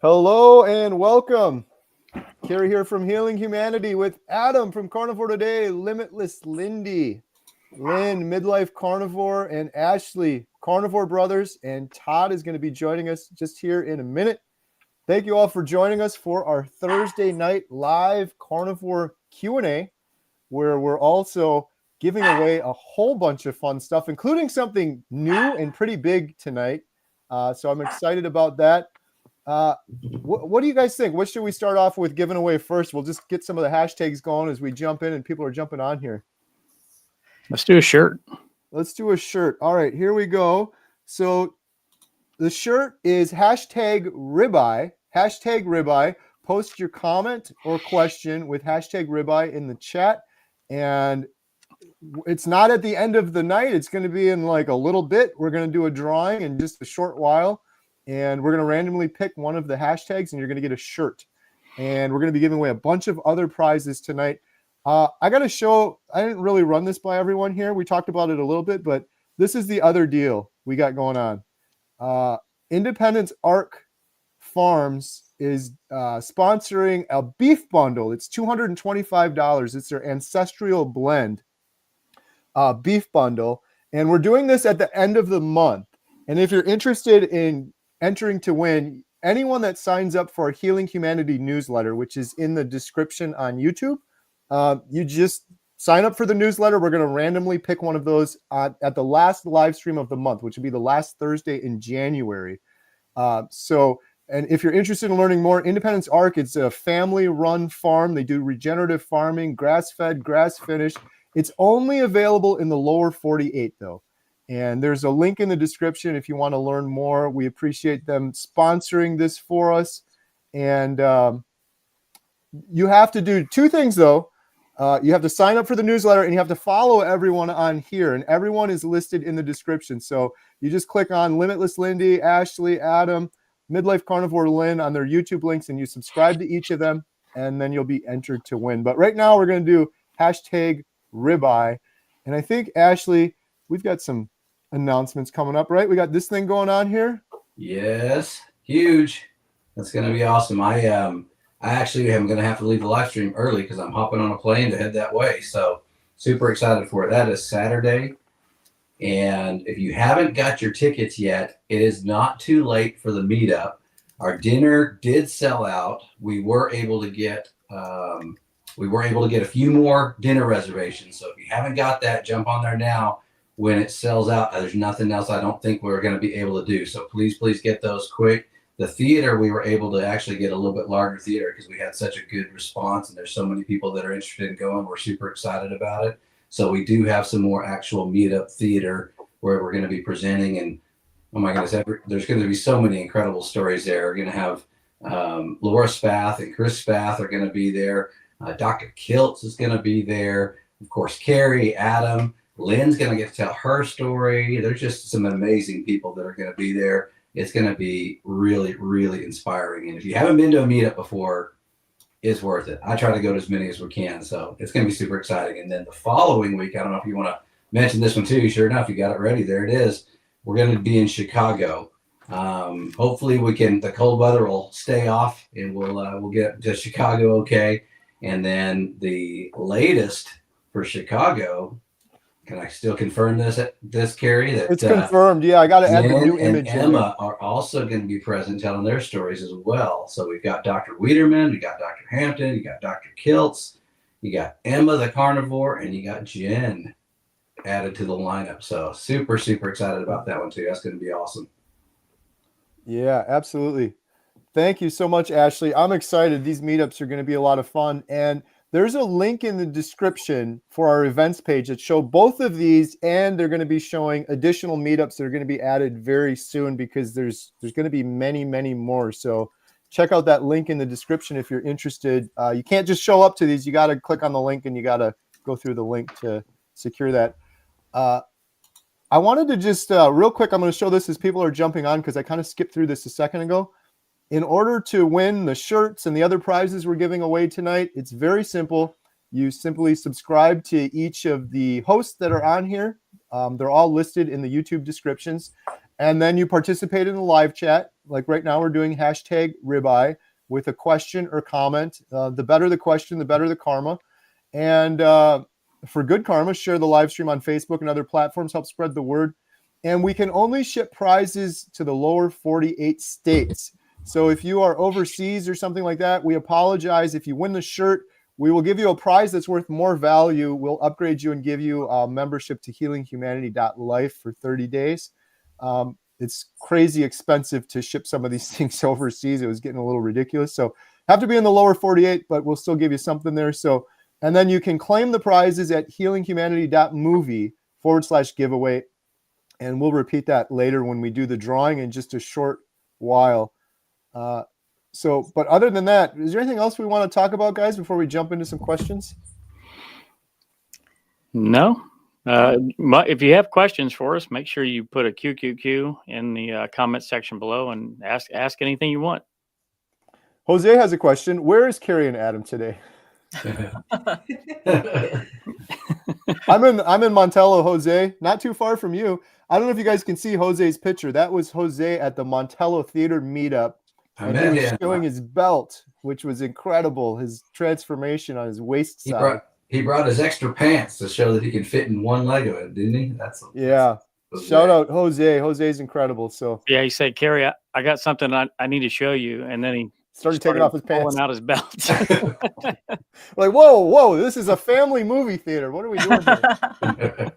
Hello and welcome. Kerry here from Healing Humanity with Adam from Carnivore Today, Limitless Lindy, Lynn, Midlife Carnivore, and Ashley, Carnivore Brothers, and Todd is going to be joining us just here in a minute. Thank you all for joining us for our Thursday night live Carnivore Q&A, where we're also giving away a whole bunch of fun stuff, including something new and pretty big tonight. So I'm excited about that. What do you guys think? What should we start off with giving away first? We'll just get some of the hashtags going as we jump in and people are jumping on here. Let's do a shirt. Let's do a shirt. All right, here we go. So the shirt is hashtag ribeye. Hashtag ribeye. Post your comment or question with hashtag ribeye in the chat. And it's not at the end of the night. It's going to be in like a little bit. We're going to do a drawing in just a short while. And we're going to randomly pick one of the hashtags and you're going to get a shirt. And we're going to be giving away a bunch of other prizes tonight. I got to show, I didn't really run this by everyone here. We talked about it a little bit, but this is the other deal we got going on. Independence Arc Farms is sponsoring a beef bundle. It's $225. It's their ancestral blend beef bundle. And we're doing this at the end of the month. And if you're interested in entering to win, anyone that signs up for our Healing Humanity newsletter, which is in the description on YouTube, you just sign up for the newsletter. We're going to randomly pick one of those at the last live stream of the month, which will be the last Thursday in January. And if you're interested in learning more, Independence Arc, it's a family-run farm. They do regenerative farming, grass-fed, grass-finished. It's only available in the lower 48, though. And there's a link in the description if you want to learn more. We appreciate them sponsoring this for us. And you have to do two things, though. You have to sign up for the newsletter and you have to follow everyone on here. And everyone is listed in the description. So you just click on Limitless Lindy, Ashley, Adam, Midlife Carnivore Lynn on their YouTube links and you subscribe to each of them. And then you'll be entered to win. But right now we're going to do hashtag ribeye. And I think, Ashley, we've got some announcements coming up, right? We got this thing going on here. Yes, huge. That's going to be awesome. I actually am going to have to leave the live stream early because I'm hopping on a plane to head that way. So super excited for it. That is Saturday. And if you haven't got your tickets yet, it is not too late for the meetup. Our dinner did sell out. We were able to get a few more dinner reservations. So if you haven't got that, jump on there now. When it sells out, there's nothing else I don't think we're going to be able to do. So please get those quick. The theater, we were able to actually get a little bit larger theater because we had such a good response and there's so many people that are interested in going. We're super excited about it. So we do have some more actual meetup theater where we're going to be presenting. And oh my goodness, there's going to be so many incredible stories there. We're going to have Laura Spath and Chris Spath are going to be there. Dr. Kiltz is going to be there. Of course, Kerry, Adam. Lynn's going to get to tell her story. There's just some amazing people that are going to be there. It's going to be really, really inspiring. And if you haven't been to a meetup before, it's worth it. I try to go to as many as we can. So it's going to be super exciting. And then the following week, I don't know if you want to mention this one too. Sure enough, you got it ready. There it is. We're going to be in Chicago. Hopefully the cold weather will stay off and we'll get to Chicago okay. And then the latest for Chicago, can I still confirm this, Kerry? That it's confirmed. Yeah, I got to add the new image. And Emma are also going to be present telling their stories as well. So we've got Dr. Wiederman, we got Dr. Hampton, you got Dr. Kiltz, you got Emma the carnivore, and you got Jen added to the lineup. So super, super excited about that one too. That's going to be awesome. Yeah, absolutely. Thank you so much, Ashley. I'm excited. These meetups are going to be a lot of fun. And there's a link in the description for our events page that show both of these, and they're going to be showing additional meetups that are going to be added very soon because there's going to be many, many more. So check out that link in the description if you're interested. You can't just show up to these. You got to click on the link and you got to go through the link to secure that. I wanted to just real quick, I'm going to show this as people are jumping on because I kind of skipped through this a second ago. In order to win the shirts and the other prizes we're giving away tonight, it's very simple. You simply subscribe to each of the hosts that are on here. They're all listed in the YouTube descriptions. And then you participate in the live chat. Like right now, we're doing hashtag ribeye with a question or comment. The better the question, the better the karma. And for good karma, share the live stream on Facebook and other platforms, help spread the word. And we can only ship prizes to the lower 48 states. So if you are overseas or something like that, we apologize. If you win the shirt, we will give you a prize that's worth more value. We'll upgrade you and give you a membership to healinghumanity.life for 30 days. It's crazy expensive to ship some of these things overseas. It was getting a little ridiculous. So have to be in the lower 48, but we'll still give you something there. So, and then you can claim the prizes at healinghumanity.movie/giveaway. And we'll repeat that later when we do the drawing in just a short while. But other than that, is there anything else we want to talk about, guys, before we jump into some questions? No. If you have questions for us, make sure you put a QQQ in the comment section below and ask anything you want. Jose has a question. Where is Kerry and Adam today? I'm in Montello, Jose, not too far from you. I don't know if you guys can see Jose's picture. That was Jose at the Montello Theater meetup. And he was showing his belt, which was incredible. His transformation on his waist side. He brought his extra pants to show that he could fit in one leg of it, didn't he? Shout out Jose. Jose's incredible. So yeah, he said, Kerry, I got something I need to show you. And then he started taking off his pants, pulling out his belt. Like, whoa, this is a family movie theater. What are we doing here?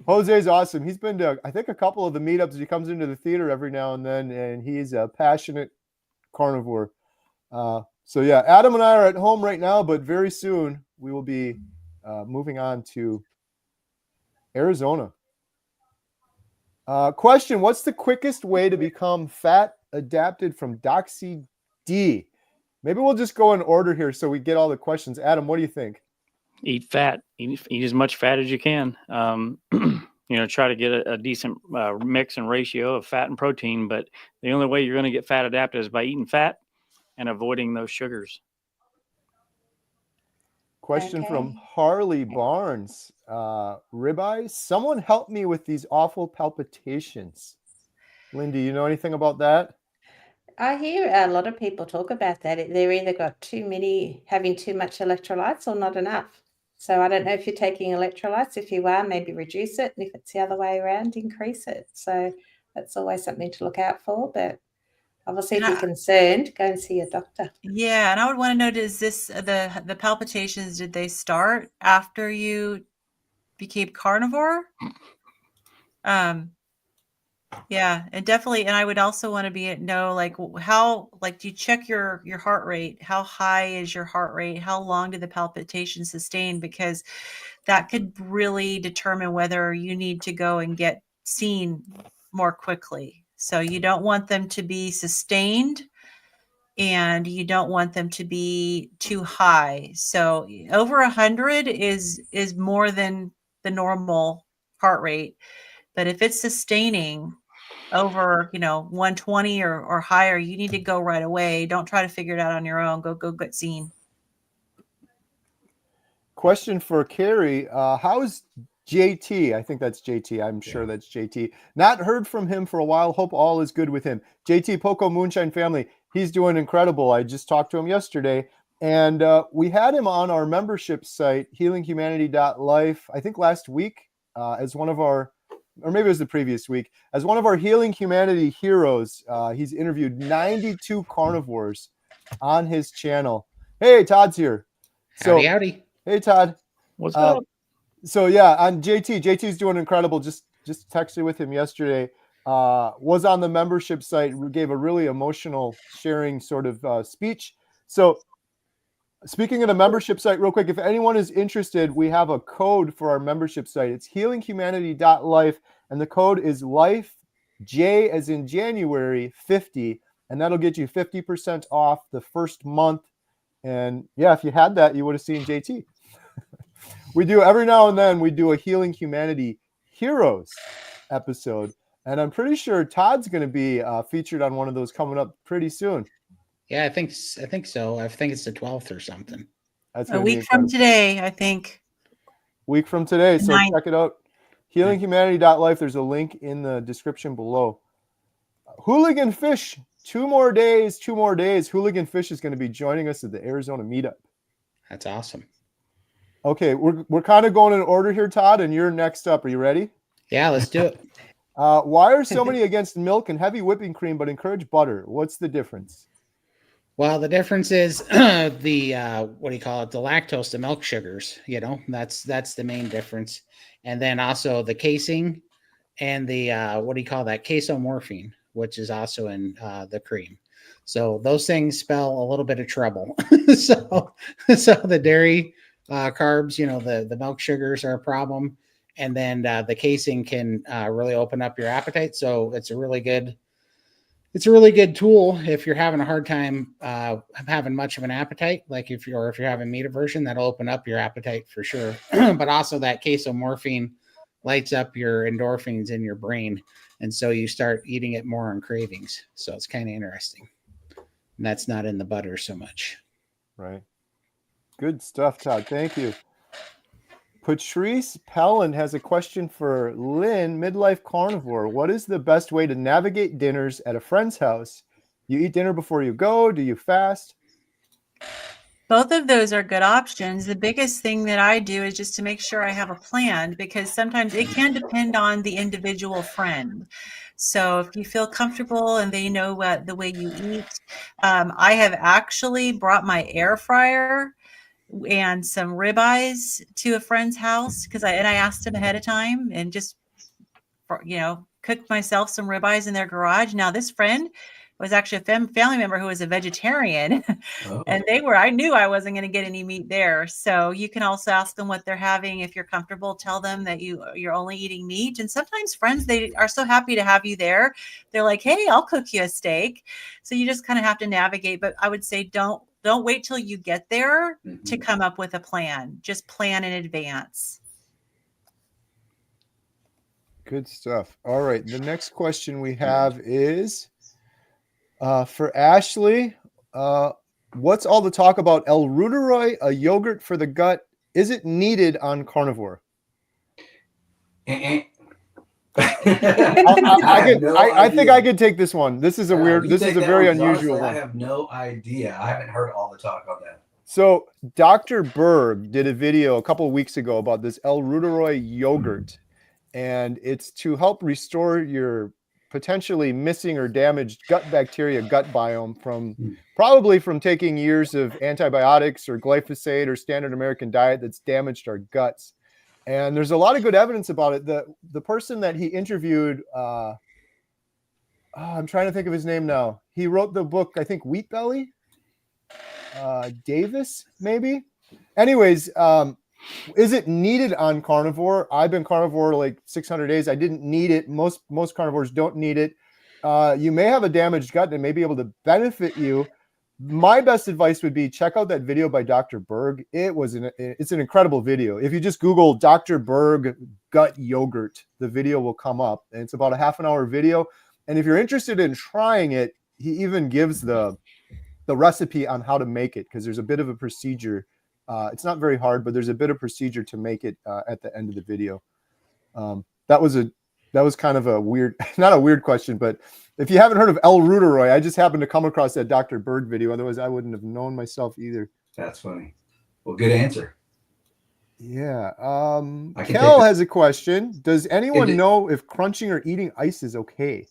Jose's awesome. He's been to, I think, a couple of the meetups. He comes into the theater every now and then, and he's a passionate carnivore. So yeah, Adam and I are at home right now, but very soon we will be moving on to Arizona. Question: what's the quickest way to become fat adapted from Doxy D? Maybe we'll just go in order here so we get all the questions. Adam, what do you think? Eat fat. Eat as much fat as you can. Try to get a decent mix and ratio of fat and protein. But the only way you're going to get fat adapted is by eating fat and avoiding those sugars. Question from Harley Barnes. Ribeye, someone help me with these awful palpitations. Lindy, you know anything about that? I hear a lot of people talk about that. They're either got having too much electrolytes or not enough. So I don't know if you're taking electrolytes. If you are, maybe reduce it. And if it's the other way around, increase it. So that's always something to look out for. But obviously, if you're concerned, go and see your doctor. Yeah, and I would want to know, does this the palpitations, did they start after you became carnivore? Yeah, and definitely, and I would also want to know like how, like, do you check your heart rate? How high is your heart rate? How long do the palpitations sustain? Because that could really determine whether you need to go and get seen more quickly. So you don't want them to be sustained, and you don't want them to be too high. So over 100 is more than the normal heart rate. But if it's sustaining over, 120 or higher, you need to go right away. Don't try to figure it out on your own. Go get seen. Question for Kerry. How's JT? I think that's JT. I'm sure that's JT. Not heard from him for a while. Hope all is good with him. JT, Poco Moonshine family. He's doing incredible. I just talked to him yesterday. And we had him on our membership site, healinghumanity.life, I think last week, as one of our, or maybe it was the previous week, as one of our Healing Humanity heroes. He's interviewed 92 carnivores on his channel. Hey, Todd's here. Howdy. Hey, Todd. What's up? So yeah, on JT's doing incredible. Just texted with him yesterday. Was on the membership site, gave a really emotional sharing sort of speech. So speaking of the membership site, real quick, if anyone is interested, we have a code for our membership site. It's healinghumanity.life, and the code is life, J as in January, 50, and that'll get you 50% off the first month. And yeah, if you had that, you would have seen JT. We do every now and then, we do a Healing Humanity Heroes episode, and I'm pretty sure Todd's going to be featured on one of those coming up pretty soon. Yeah, I think so. I think it's the 12th or something. That's a week from today, I think. Week from today, so 9th. check it out. healinghumanity.life. There's a link in the description below. Hooligan Fish, 2 more days. Hooligan Fish is going to be joining us at the Arizona meetup. That's awesome. Okay, we're kind of going in order here, Todd, and you're next up. Are you ready? Yeah, let's do it. Why are so many against milk and heavy whipping cream but encourage butter? What's the difference? Well, the difference is the what do you call it? The lactose, the milk sugars. That's the main difference. And then also the casein and the what do you call that? Casomorphine, which is also in the cream. So those things spell a little bit of trouble. so the dairy carbs, the milk sugars are a problem. And then the casein can really open up your appetite. So it's a really good tool if you're having a hard time having much of an appetite. Like if you're having meat aversion, that'll open up your appetite for sure. But also that casomorphine lights up your endorphins in your brain. And so you start eating it more on cravings. So it's kind of interesting. And that's not in the butter so much. Right. Good stuff, Todd. Thank you. Patrice Pellin has a question for Lynn, midlife carnivore. What is the best way to navigate dinners at a friend's house? You eat dinner before you go? Do you fast? Both of those are good options. The biggest thing that I do is just to make sure I have a plan, because sometimes it can depend on the individual friend. So if you feel comfortable and they know the way you eat, I have actually brought my air fryer and some ribeyes to a friend's house because I asked them ahead of time and just, cooked myself some ribeyes in their garage. Now this friend was actually a family member who was a vegetarian. Oh. And I knew I wasn't going to get any meat there. So you can also ask them what they're having. If you're comfortable, tell them that you're only eating meat. And sometimes friends, they are so happy to have you there. They're like, hey, I'll cook you a steak. So you just kind of have to navigate. But I would say don't wait till you get there to come up with a plan. Just plan in advance. Good stuff. All right. The next question we have is for Ashley. What's all the talk about L-Reuteri, a yogurt for the gut? Is it needed on carnivore? I think I could take this one. This is a very unusual one. I have no idea. I haven't heard all the talk on that. So Dr. Berg did a video a couple of weeks ago about this L-Reuteri yogurt, and it's to help restore your potentially missing or damaged gut bacteria, gut biome probably from taking years of antibiotics or glyphosate or standard American diet that's damaged our guts. And there's a lot of good evidence about it. The person that he interviewed, I'm trying to think of his name now. He wrote the book, I think, Wheat Belly, Davis, maybe. Anyways, is it needed on carnivore? I've been carnivore like 600 days. I didn't need it. Most carnivores don't need it. You may have a damaged gut and it may be able to benefit you. My best advice would be check out that video by Dr. Berg. It's an incredible video. If you just Google Dr. Berg gut yogurt, the video will come up. And it's about a half an hour video. And if you're interested in trying it, he even gives the recipe on how to make it, because there's a bit of a procedure. It's not very hard, but there's a bit of procedure to make it at the end of the video. That was kind of a weird, not a weird question, but if you haven't heard of L-Reuteri, I just happened to come across that Dr. Berg video. Otherwise, I wouldn't have known myself either. That's funny. Well, good answer. Yeah. Kel has a question. Does anyone know if crunching or eating ice is okay?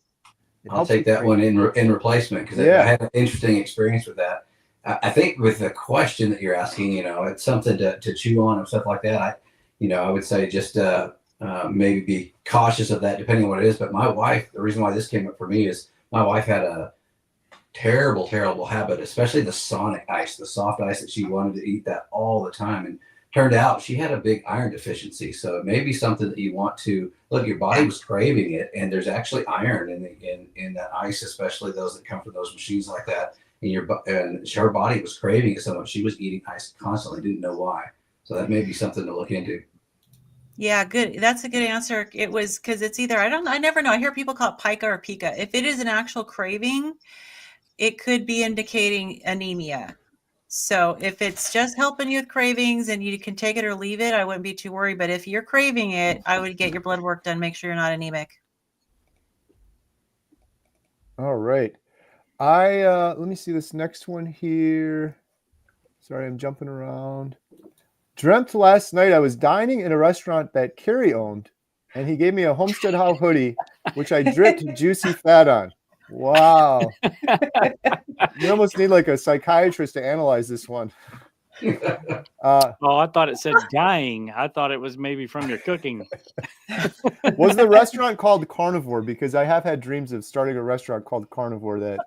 I'll take that one in replacement, because I had an interesting experience with that. I think with the question that you're asking, it's something to chew on and stuff like that. I would say just maybe be cautious of that depending on what it is. But my wife, the reason why this came up for me is my wife had a terrible, terrible habit, especially the Sonic ice, the soft ice, that she wanted to eat that all the time. And turned out she had a big iron deficiency. So it may be something that you want to look. Your body was craving it, and there's actually iron in that ice, especially those that come from those machines like that. And her body was craving it so much she was eating ice constantly, didn't know why. So that may be something to look into. Yeah, good. That's a good answer. It was because it's either, I never know. I hear people call it pica or pica. If it is an actual craving, it could be indicating anemia. So if it's just helping you with cravings and you can take it or leave it, I wouldn't be too worried. But if you're craving it, I would get your blood work done. Make sure you're not anemic. All right. Let me see this next one here. Sorry, I'm jumping around. Dreamt last night I was dining in a restaurant that Kerry owned, and he gave me a HomesteadHow hoodie, which I dripped juicy fat on. Wow. You almost need like a psychiatrist to analyze this one. Oh, I thought it said dying. I thought it was maybe from your cooking. Was the restaurant called Carnivore? Because I have had dreams of starting a restaurant called Carnivore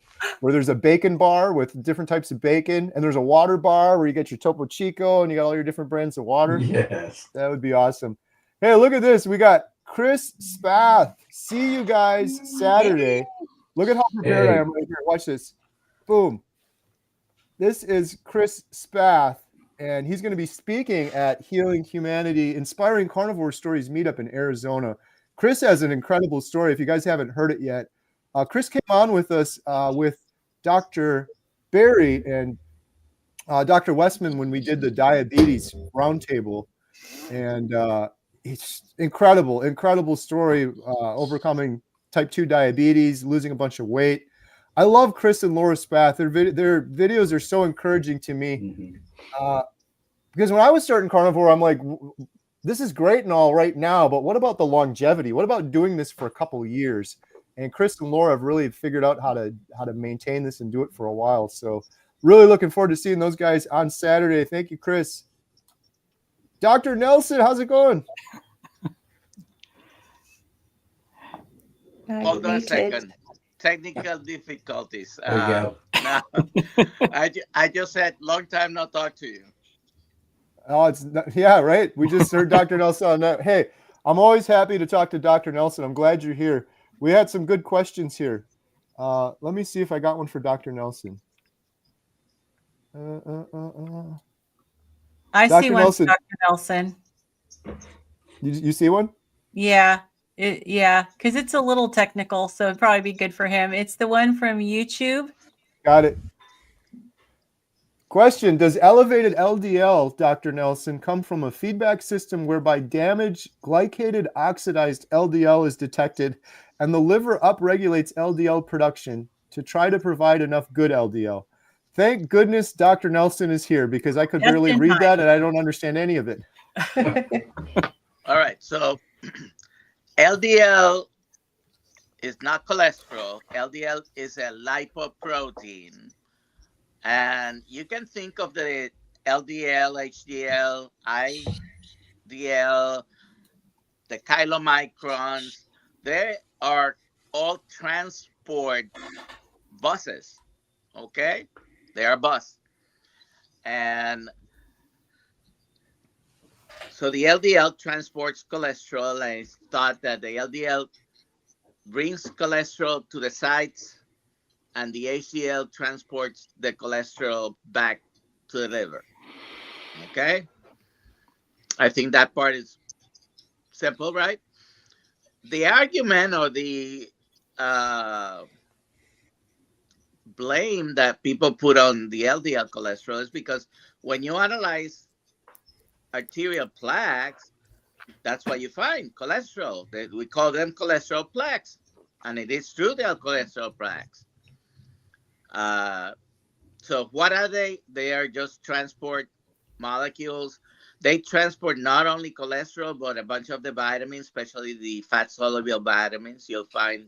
where there's a bacon bar with different types of bacon, and there's a water bar where you get your Topo Chico and you got all your different brands of water. Yes. That would be awesome. Hey, look at this. We got Chris Spath. See you guys Saturday. Look at how prepared I am right here. Watch this. Boom. This is Chris Spath, and he's going to be speaking at Healing Humanity Inspiring Carnivore Stories meetup in Arizona. Chris has an incredible story. If you guys haven't heard it yet, Chris came on with us with Dr. Barry and Dr. Westman when we did the diabetes roundtable, and it's incredible story, overcoming type 2 diabetes, losing a bunch of weight. I love Chris and Laura Spath. Their videos are so encouraging to me. Because when I was starting carnivore, I'm like, this is great and all right now, but what about the longevity? What about doing this for a couple of years? And Chris and Laura have really figured out how to maintain this and do it for a while. So really looking forward to seeing those guys on Saturday. Thank you, Chris. Dr. Nelson, how's it going? Hold on a second. Technical difficulties. There you go. Now, I just said long time not talk to you. Oh, yeah, right. We just heard Dr. Nelson on that. Hey, I'm always happy to talk to Dr. Nelson. I'm glad you're here. We had some good questions here. Let me see if I got one for Dr. Nelson. I Dr. see one, Nelson. Dr. Nelson. You see one? Yeah. Because it's a little technical, so it'd probably be good for him. It's the one from YouTube. Got it. Question: does elevated LDL, Dr. Nelson, come from a feedback system whereby damaged glycated oxidized LDL is detected and the liver upregulates LDL production to try to provide enough good LDL? Thank goodness Dr. Nelson is here, because I could barely read that and I don't understand any of it. All right. So LDL is not cholesterol. LDL is a lipoprotein. And you can think of the LDL, HDL, IDL, the chylomicrons. They are all transport buses, okay? They are bus. And so the LDL transports cholesterol, and it's thought that the LDL brings cholesterol to the sites, and the HDL transports the cholesterol back to the liver. Okay? I think that part is simple, right? The argument or the blame that people put on the LDL cholesterol is because when you analyze arterial plaques, that's what you find, cholesterol. We call them cholesterol plaques. And it is true they are cholesterol plaques. So what are they? They are just transport molecules. They transport not only cholesterol, but a bunch of the vitamins, especially the fat-soluble vitamins you'll find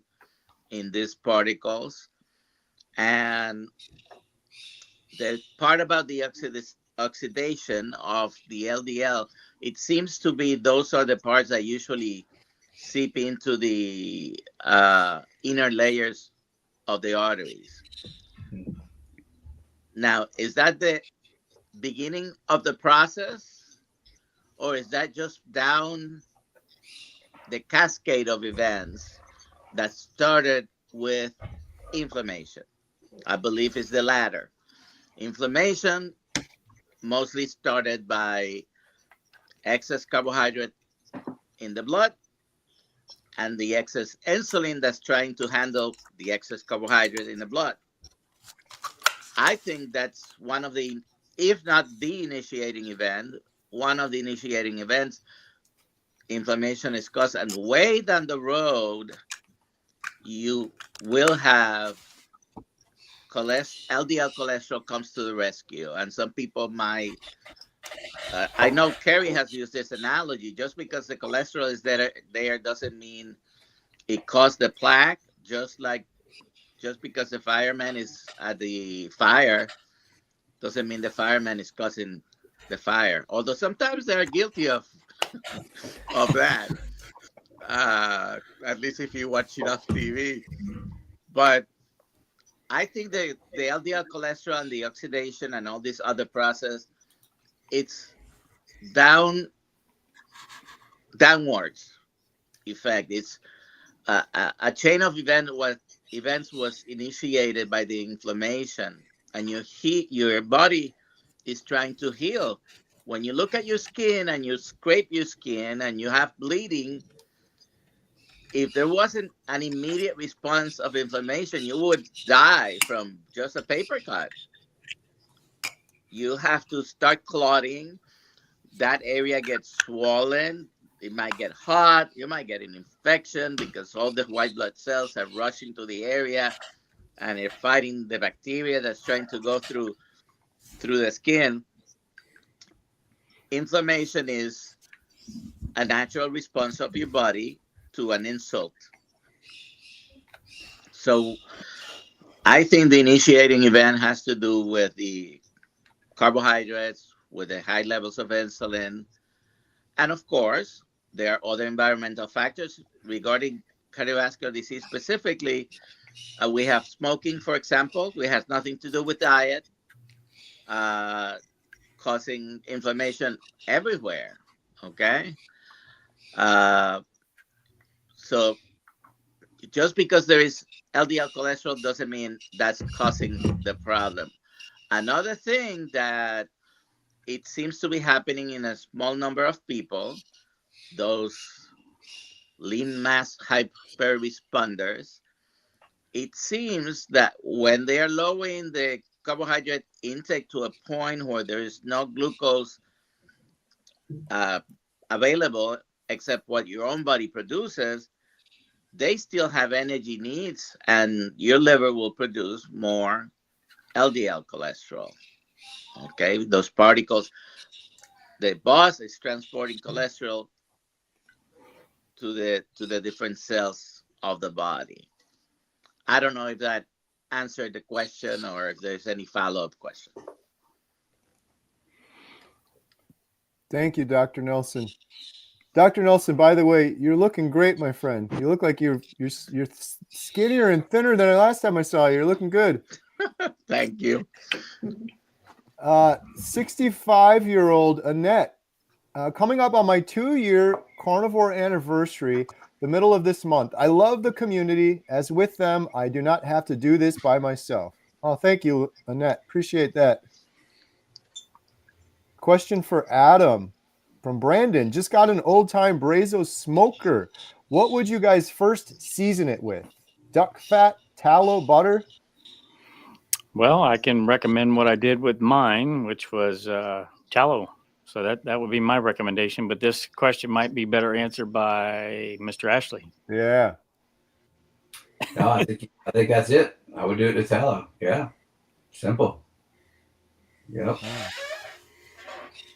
in these particles. And the part about the oxidation of the LDL, it seems to be those are the parts that usually seep into the inner layers of the arteries. Now, is that the beginning of the process, or is that just down the cascade of events that started with inflammation? I believe it's the latter. Inflammation mostly started by excess carbohydrate in the blood and the excess insulin that's trying to handle the excess carbohydrate in the blood. I think that's one of the if not the initiating event, one of the initiating events, inflammation is caused, and way down the road, you will have LDL cholesterol comes to the rescue. And some people might, I know Kerry has used this analogy, just because the cholesterol is there doesn't mean it caused the plaque, just because the fireman is at the fire doesn't mean the fireman is causing the fire. Although sometimes they are guilty of that. At least if you watch enough TV. But I think the LDL cholesterol and the oxidation and all this other process, it's downwards effect. It's a chain of events was initiated by the inflammation, and your body is trying to heal. When you look at your skin and you scrape your skin and you have bleeding, if there wasn't an immediate response of inflammation, you would die from just a paper cut. You have to start clotting. That area gets swollen. It might get hot. You might get an infection because all the white blood cells are rushing to the area and they're fighting the bacteria that's trying to go through the skin. Inflammation is a natural response of your body to an insult. So I think the initiating event has to do with the carbohydrates, with the high levels of insulin. And of course, there are other environmental factors regarding cardiovascular disease specifically. We have smoking, for example, which has nothing to do with diet, causing inflammation everywhere. Okay. So just because there is LDL cholesterol doesn't mean that's causing the problem. Another thing that it seems to be happening in a small number of people, those lean mass hyper-responders, it seems that when they are lowering the carbohydrate intake to a point where there is no glucose available except what your own body produces, they still have energy needs, and your liver will produce more LDL cholesterol. Okay, those particles, the boss is transporting cholesterol to the different cells of the body. I don't know if that answered the question or if there's any follow-up question. Thank you, Dr. Nelson. Dr. Nelson, by the way, you're looking great, my friend. You look like you're skinnier and thinner than the last time I saw you. You're looking good. Thank you. 65-year-old Annette, coming up on my 2-year carnivore anniversary, the middle of this month. I love the community. As with them, I do not have to do this by myself. Oh, thank you, Annette. Appreciate that. Question for Adam from Brandon. Just got an old-time Brazo smoker. What would you guys first season it with? Duck fat, tallow, butter? Well, I can recommend what I did with mine, which was tallow. So that would be my recommendation. But this question might be better answered by Mr. Ashley. Yeah. No, I think that's it. I would do it with tallow. Yeah. Simple. Yep.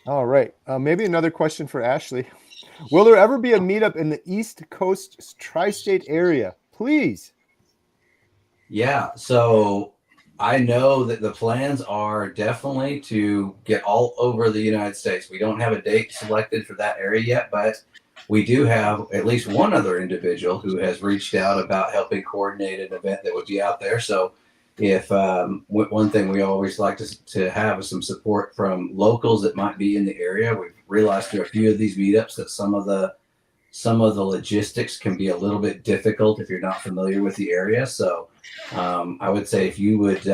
All right. Maybe another question for Ashley. Will there ever be a meetup in the East Coast tri-state area? Please. Yeah. So I know that the plans are definitely to get all over the United States. We don't have a date selected for that area yet, but we do have at least one other individual who has reached out about helping coordinate an event that would be out there. So if one thing we always like to have is some support from locals that might be in the area. We've realized through a few of these meetups that some of the logistics can be a little bit difficult if you're not familiar with the area. So I would say if you would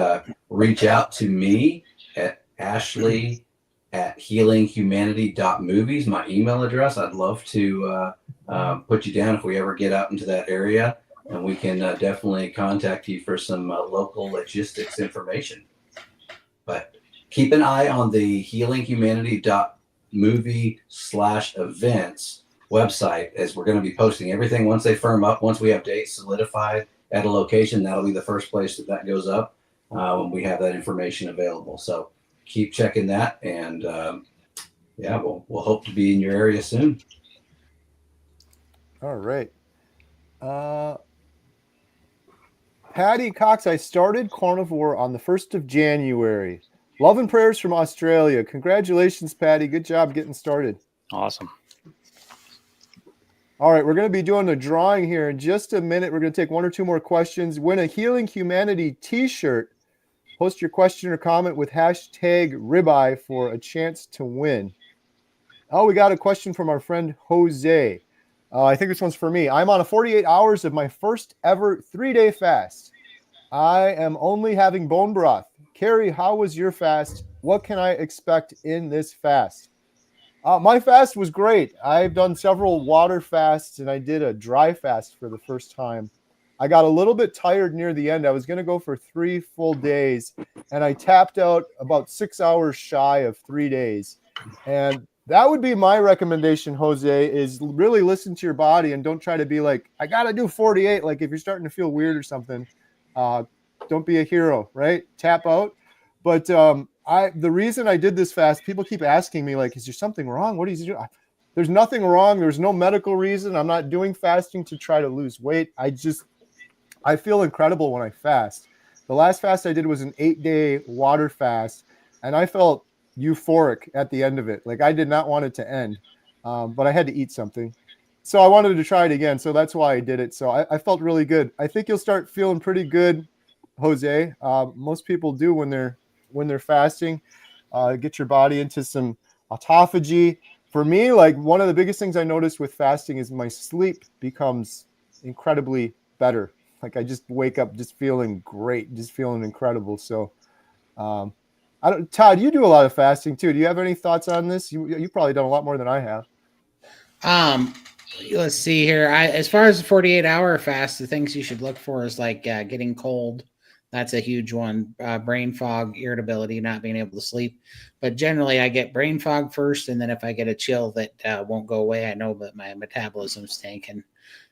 reach out to me at ashley@healinghumanity.movies, my email address, I'd love to put you down if we ever get out into that area. And we can definitely contact you for some local logistics information. But keep an eye on the healinghumanity.movie/events website, as we're going to be posting everything once they firm up. Once we have dates solidified at a location, that'll be the first place that goes up when we have that information available. So keep checking that, and yeah, we'll hope to be in your area soon. All right. Patty Cox, I started carnivore on the 1st of January. Love and prayers from Australia. Congratulations, Patty. Good job getting started. Awesome. All right, we're going to be doing a drawing here in just a minute. We're going to take one or two more questions. Win a Healing Humanity t-shirt. Post your question or comment with hashtag ribeye for a chance to win. Oh, we got a question from our friend Jose. I think this one's for me. I'm on a 48 hours of my first ever 3-day fast. I am only having bone broth. Kerry, how was your fast? What can I expect in this fast? My fast was great. I've done several water fasts, and I did a dry fast for the first time. I got a little bit tired near the end. I was going to go for 3 full days, and I tapped out about 6 hours shy of 3 days. And that would be my recommendation, Jose, is really listen to your body and don't try to be like, I got to do 48. Like if you're starting to feel weird or something, don't be a hero, right? Tap out. But the reason I did this fast, people keep asking me, like, is there something wrong? What is you do? There's nothing wrong. There's no medical reason. I'm not doing fasting to try to lose weight. I feel incredible when I fast. The last fast I did was an 8-day water fast, and I felt euphoric at the end of it. Like I did not want it to end, but I had to eat something. So I wanted to try it again. So that's why I did it. So I felt really good. I think you'll start feeling pretty good, Jose. Most people do when they're fasting. Get your body into some autophagy. For me, like one of the biggest things I noticed with fasting is my sleep becomes incredibly better. Like I just wake up just feeling great, just feeling incredible. So Todd, you do a lot of fasting too. Do you have any thoughts on this? You've probably done a lot more than I have. Let's see here. As far as the 48-hour fast, the things you should look for is like getting cold. That's a huge one. Brain fog, irritability, not being able to sleep. But generally, I get brain fog first, and then if I get a chill that won't go away, I know that my metabolism's tanking.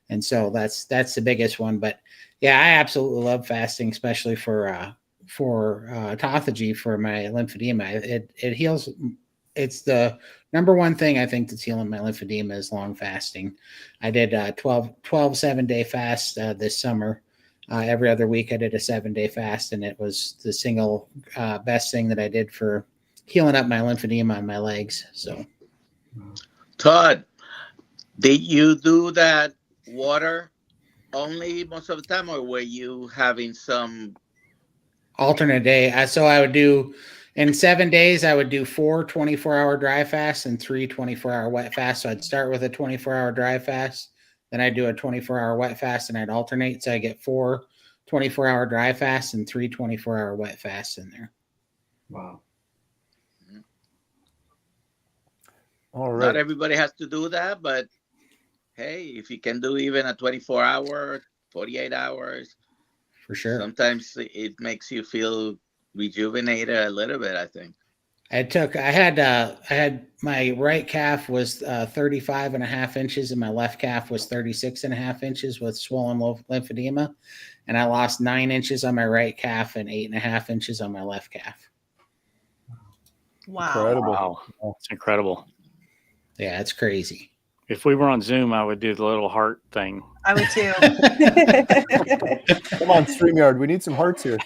And so that's the biggest one. But yeah, I absolutely love fasting, especially for autophagy, for my lymphedema. It heals. It's the number one thing I think that's healing my lymphedema is long fasting. I did 12 7-day fast this summer. Every other week I did a 7-day fast, and it was the single best thing that I did for healing up my lymphedema on my legs. So, Todd, did you do that water only most of the time, or were you having some alternate day? So I would do, in 7 days, I would do 4 24-hour dry fasts and 3 24-hour wet fasts. So I'd start with a 24-hour dry fast, then I'd do a 24-hour wet fast, and I'd alternate. So I get 4 24-hour dry fasts and 3 24-hour wet fasts in there. Wow. All right. Not everybody has to do that, but hey, if you can do even a 24-hour, 48 hours, For sure. sometimes it makes you feel rejuvenated a little bit, I think. I had my right calf was 35 and a half inches, and my left calf was 36 and a half inches with swollen lymphedema. And I lost 9 inches on my right calf and 8.5 inches on my left calf. Wow. Incredible. Wow. It's incredible. Yeah, it's crazy. If we were on Zoom, I would do the little heart thing. I would too. Come on, StreamYard. We need some hearts here.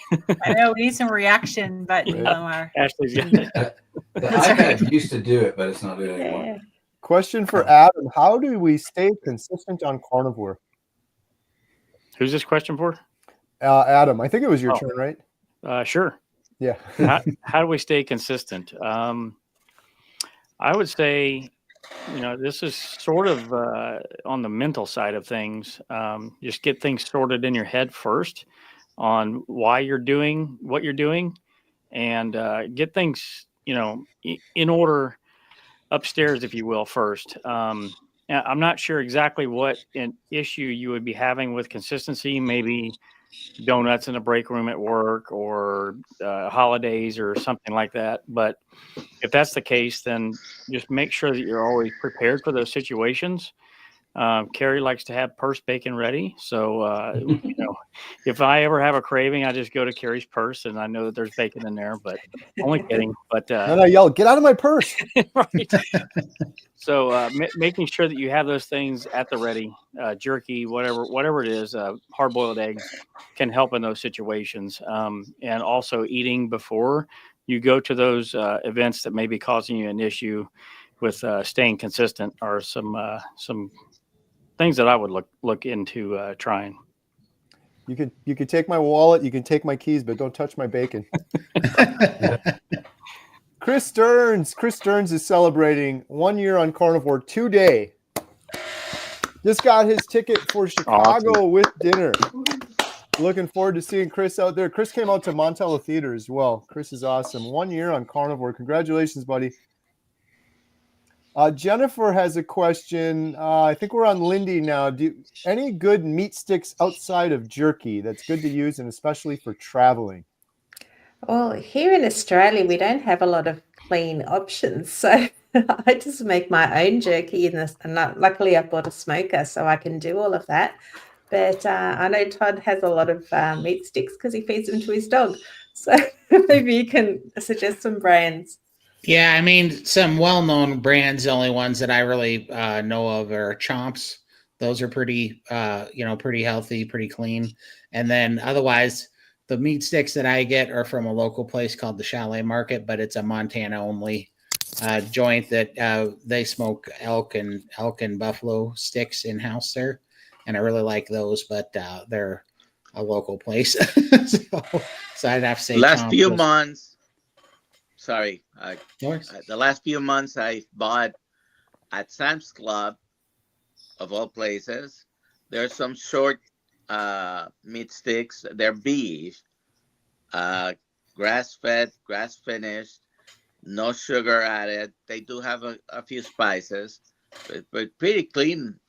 I know we need some reaction button on our. Ashley's got it. The iPad used to do it, but it's not doing it anymore. Yeah. Question for Adam. How do we stay consistent on carnivore? Who's this question for? Adam, I think it was your Oh. turn, right? Sure. Yeah. How do we stay consistent? I would say, this is sort of on the mental side of things. Just get things sorted in your head first on why you're doing what you're doing, and get things, in order upstairs, if you will, first. I'm not sure exactly what an issue you would be having with consistency. Maybe donuts in the break room at work or holidays or something like that. But if that's the case, then just make sure that you're always prepared for those situations. Kerry likes to have purse bacon ready. So, if I ever have a craving, I just go to Kerry's purse and I know that there's bacon in there, but only kidding. But Then I yell, "Get out of my purse!" right. So making sure that you have those things at the ready, jerky, whatever it is, hard-boiled eggs can help in those situations. And also eating before you go to those events that may be causing you an issue with staying consistent are some things that I would look into trying. You could take my wallet, you can take my keys, but don't touch my bacon. Chris Stearns is celebrating 1 year on Carnivore today. Just got his ticket for Chicago with dinner. Looking forward to seeing Chris out there. Chris came out to Montello Theater as well. Chris is awesome. 1 year on Carnivore. Congratulations, buddy. Jennifer has a question. I think we're on Lindy now. Any good meat sticks outside of jerky that's good to use, and especially for traveling? Well, here in Australia, we don't have a lot of clean options. So I just make my own jerky in this. And luckily, I've bought a smoker, so I can do all of that. But I know Todd has a lot of meat sticks because he feeds them to his dog. So maybe you can suggest some brands. Yeah, I mean, some well-known brands, the only ones that I really know of are Chomps. Those are pretty, pretty healthy, pretty clean. And then otherwise, the meat sticks that I get are from a local place called the Chalet Market, but it's a Montana-only joint that they smoke elk and buffalo sticks in-house there. And I really like those, but they're a local place. so I'd have to say last few Chomps. months. Sorry, the last few months I bought at Sam's Club, of all places. There's some short meat sticks. They're beef, grass-fed, grass-finished, no sugar added. They do have a few spices, but pretty clean.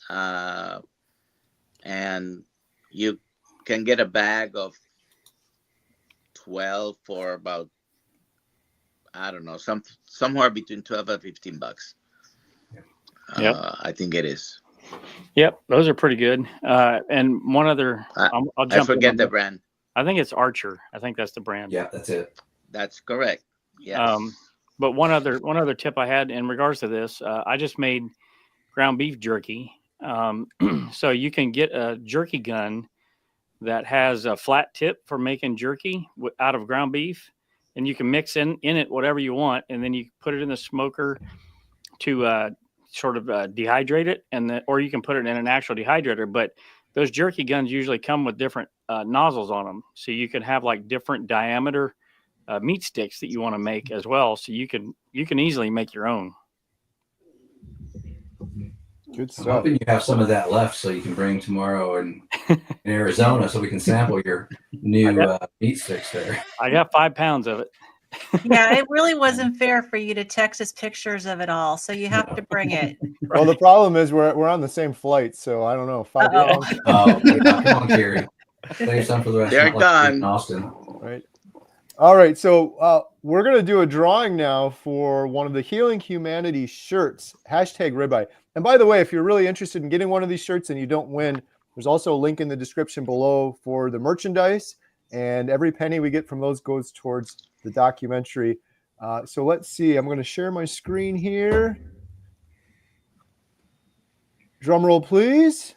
And you can get a bag of 12 for about, I don't know, somewhere between 12 and $15. Yep. I think it is. Yep, those are pretty good. And one other, I'll jump. I forget the brand. I think it's Archer. I think that's the brand. Yeah, that's it. That's correct. Yes. But one other tip I had in regards to this, I just made ground beef jerky. So you can get a jerky gun that has a flat tip for making jerky out of ground beef, and you can mix in it whatever you want, and then you put it in the smoker to sort of dehydrate it, or you can put it in an actual dehydrator. But those jerky guns usually come with different nozzles on them, so you can have like different diameter meat sticks that you want to make as well. So you can easily make your own. Good I'm stuff. hoping you have some of that left so you can bring tomorrow in Arizona so we can sample your new meat sticks there. I got 5 pounds of it. Yeah, it really wasn't fair for you to text us pictures of it all, so you have to bring it. Well, the problem is we're on the same flight, so I don't know. 5 pounds. Oh, yeah, come on, Kerry. Save some for the rest. They're of done. in Austin. Right. All right. So we're going to do a drawing now for one of the Healing Humanity shirts, #ribeye. And by the way, if you're really interested in getting one of these shirts and you don't win, there's also a link in the description below for the merchandise. And every penny we get from those goes towards the documentary. So let's see. I'm going to share my screen here. Drum roll, please.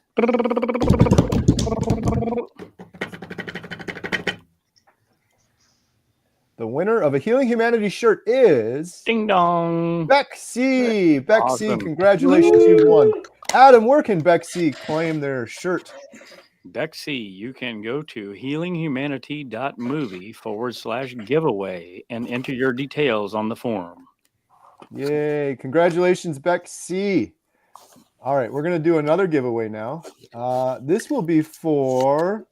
The winner of a Healing Humanity shirt is Ding dong. Bexy. Bexy, Awesome. congratulations, you've won. Adam, where can Bexy claim their shirt? Bexy, you can go to healinghumanity.movie/giveaway and enter your details on the form. Yay, congratulations, Bexy. All right, we're going to do another giveaway now. This will be for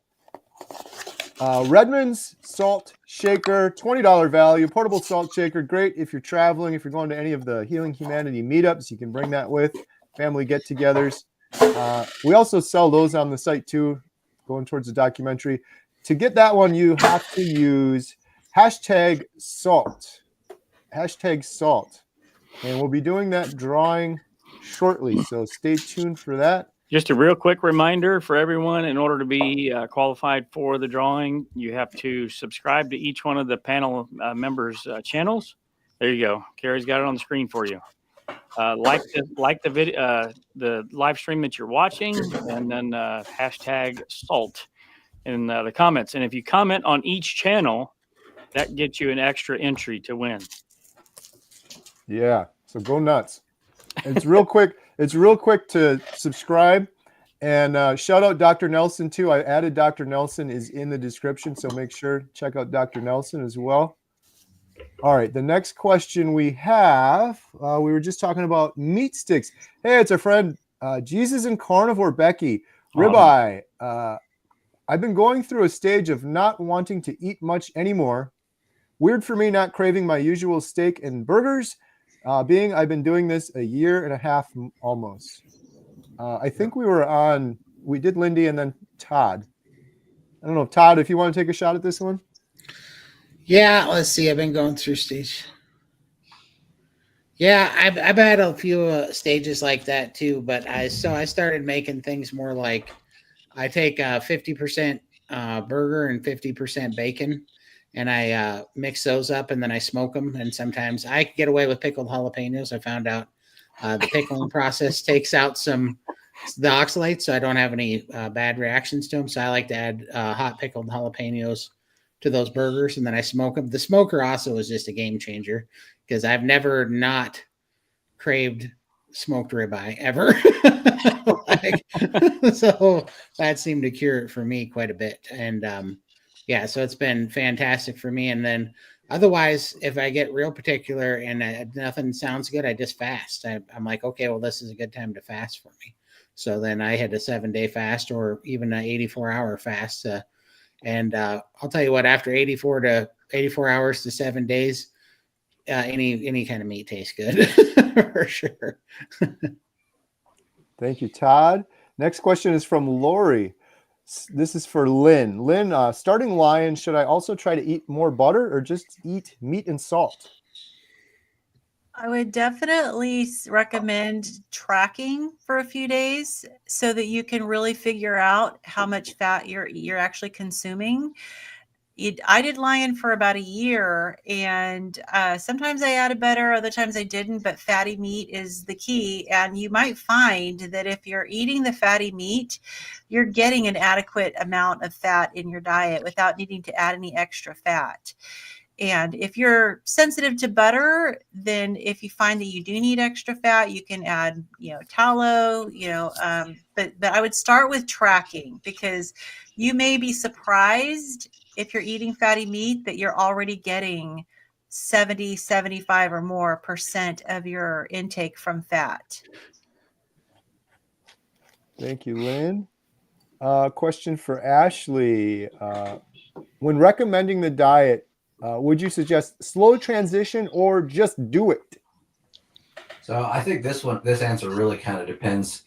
Redmond's Salt Shaker, $20 value, portable salt shaker. Great if you're traveling, if you're going to any of the Healing Humanity meetups, you can bring that with, family get-togethers. We also sell those on the site too, going towards the documentary. to get that one, you have to use hashtag salt. Hashtag salt. And we'll be doing that drawing shortly. So stay tuned for that. Just a real quick reminder for everyone, in order to be qualified for the drawing, you have to subscribe to each one of the panel members' channels. There you go. Kerry's got it on the screen for you. Like the video, the live stream that you're watching, and then hashtag salt in the comments. And if you comment on each channel, that gets you an extra entry to win. Yeah. So go nuts. It's real quick. It's real quick to subscribe, and shout out Dr. Nelson too. I added Dr. Nelson is in the description, so make sure check out Dr. Nelson as well. All right, the next question we have, we were just talking about meat sticks. Hey, it's our friend Jesus and Carnivore Becky. Ribeye. I've been going through a stage of not wanting to eat much anymore. Weird for me not craving my usual steak and burgers. Being I've been doing this a year and a half almost. I think we did Lindy and then Todd. I don't know, Todd, if you want to take a shot at this one. Yeah, let's see. I've been going through stage. Yeah, I've had a few stages like that too, but I started making things more like I take 50% burger and 50% bacon, and I mix those up, and then I smoke them. And sometimes I get away with pickled jalapenos. I found out the pickling process takes out the oxalates, so I don't have any bad reactions to them. So I like to add hot pickled jalapenos to those burgers, and then I smoke them. The smoker also is just a game changer because I've never not craved smoked ribeye ever. So that seemed to cure it for me quite a bit. And yeah, so it's been fantastic for me. And then otherwise, if I get real particular and nothing sounds good, I just fast. I'm like, okay, well, this is a good time to fast for me. So then I had a 7-day fast or even an 84-hour fast. And I'll tell you what, after 84 hours to 7 days, any kind of meat tastes good for sure. Thank you, Todd. Next question is from Lori. This is for Lynn. Lynn, starting Lion, should I also try to eat more butter or just eat meat and salt? I would definitely recommend tracking for a few days so that you can really figure out how much fat you're actually consuming. I did Lion for about a year, and sometimes I added butter, other times I didn't, but fatty meat is the key. And you might find that if you're eating the fatty meat, you're getting an adequate amount of fat in your diet without needing to add any extra fat. And if you're sensitive to butter, then if you find that you do need extra fat, you can add, tallow, but I would start with tracking, because you may be surprised if you're eating fatty meat that you're already getting 70, 75 or more % of your intake from fat. Thank you, Lynn. Question for Ashley. When recommending the diet, would you suggest slow transition or just do it? So I think this answer really kind of depends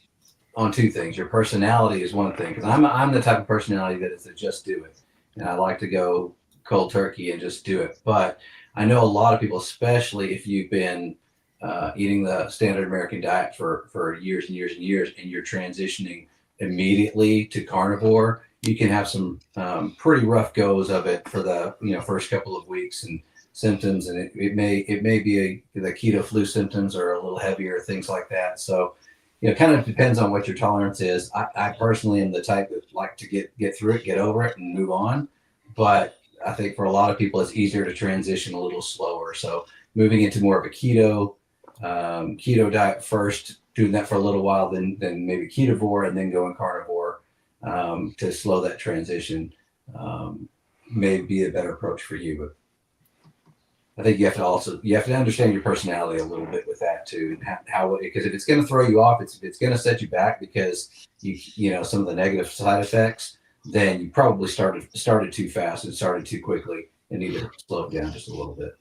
on two things. Your personality is one thing, because I'm the type of personality that is to just do it. And I like to go cold turkey and just do it. But I know a lot of people, especially if you've been eating the standard American diet for years and years and years, and you're transitioning immediately to carnivore, you can have some pretty rough goes of it for the first couple of weeks and symptoms, and it may be the keto flu symptoms are a little heavier, things like that. So it kind of depends on what your tolerance is. I personally am the type that like to get through it, get over it, and move on. But I think for a lot of people, it's easier to transition a little slower. So moving into more of a keto diet first, doing that for a little while, then maybe ketovore, and then going carnivore to slow that transition may be a better approach for you. But I think you have to understand your personality a little bit with that too, and how because if it's going to throw you off, it's going to set you back because you some of the negative side effects. Then you probably started too fast and started too quickly, and need to slow it down just a little bit.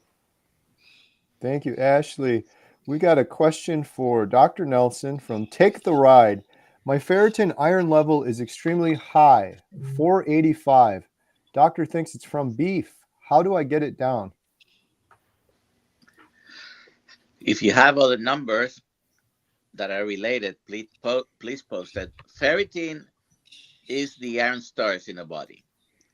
Thank you, Ashley. We got a question for Dr. Nelson from Take the Ride. My ferritin iron level is extremely high, 485. Doctor thinks it's from beef. How do I get it down? If you have other numbers that are related, please post it. Ferritin is the iron stores in the body.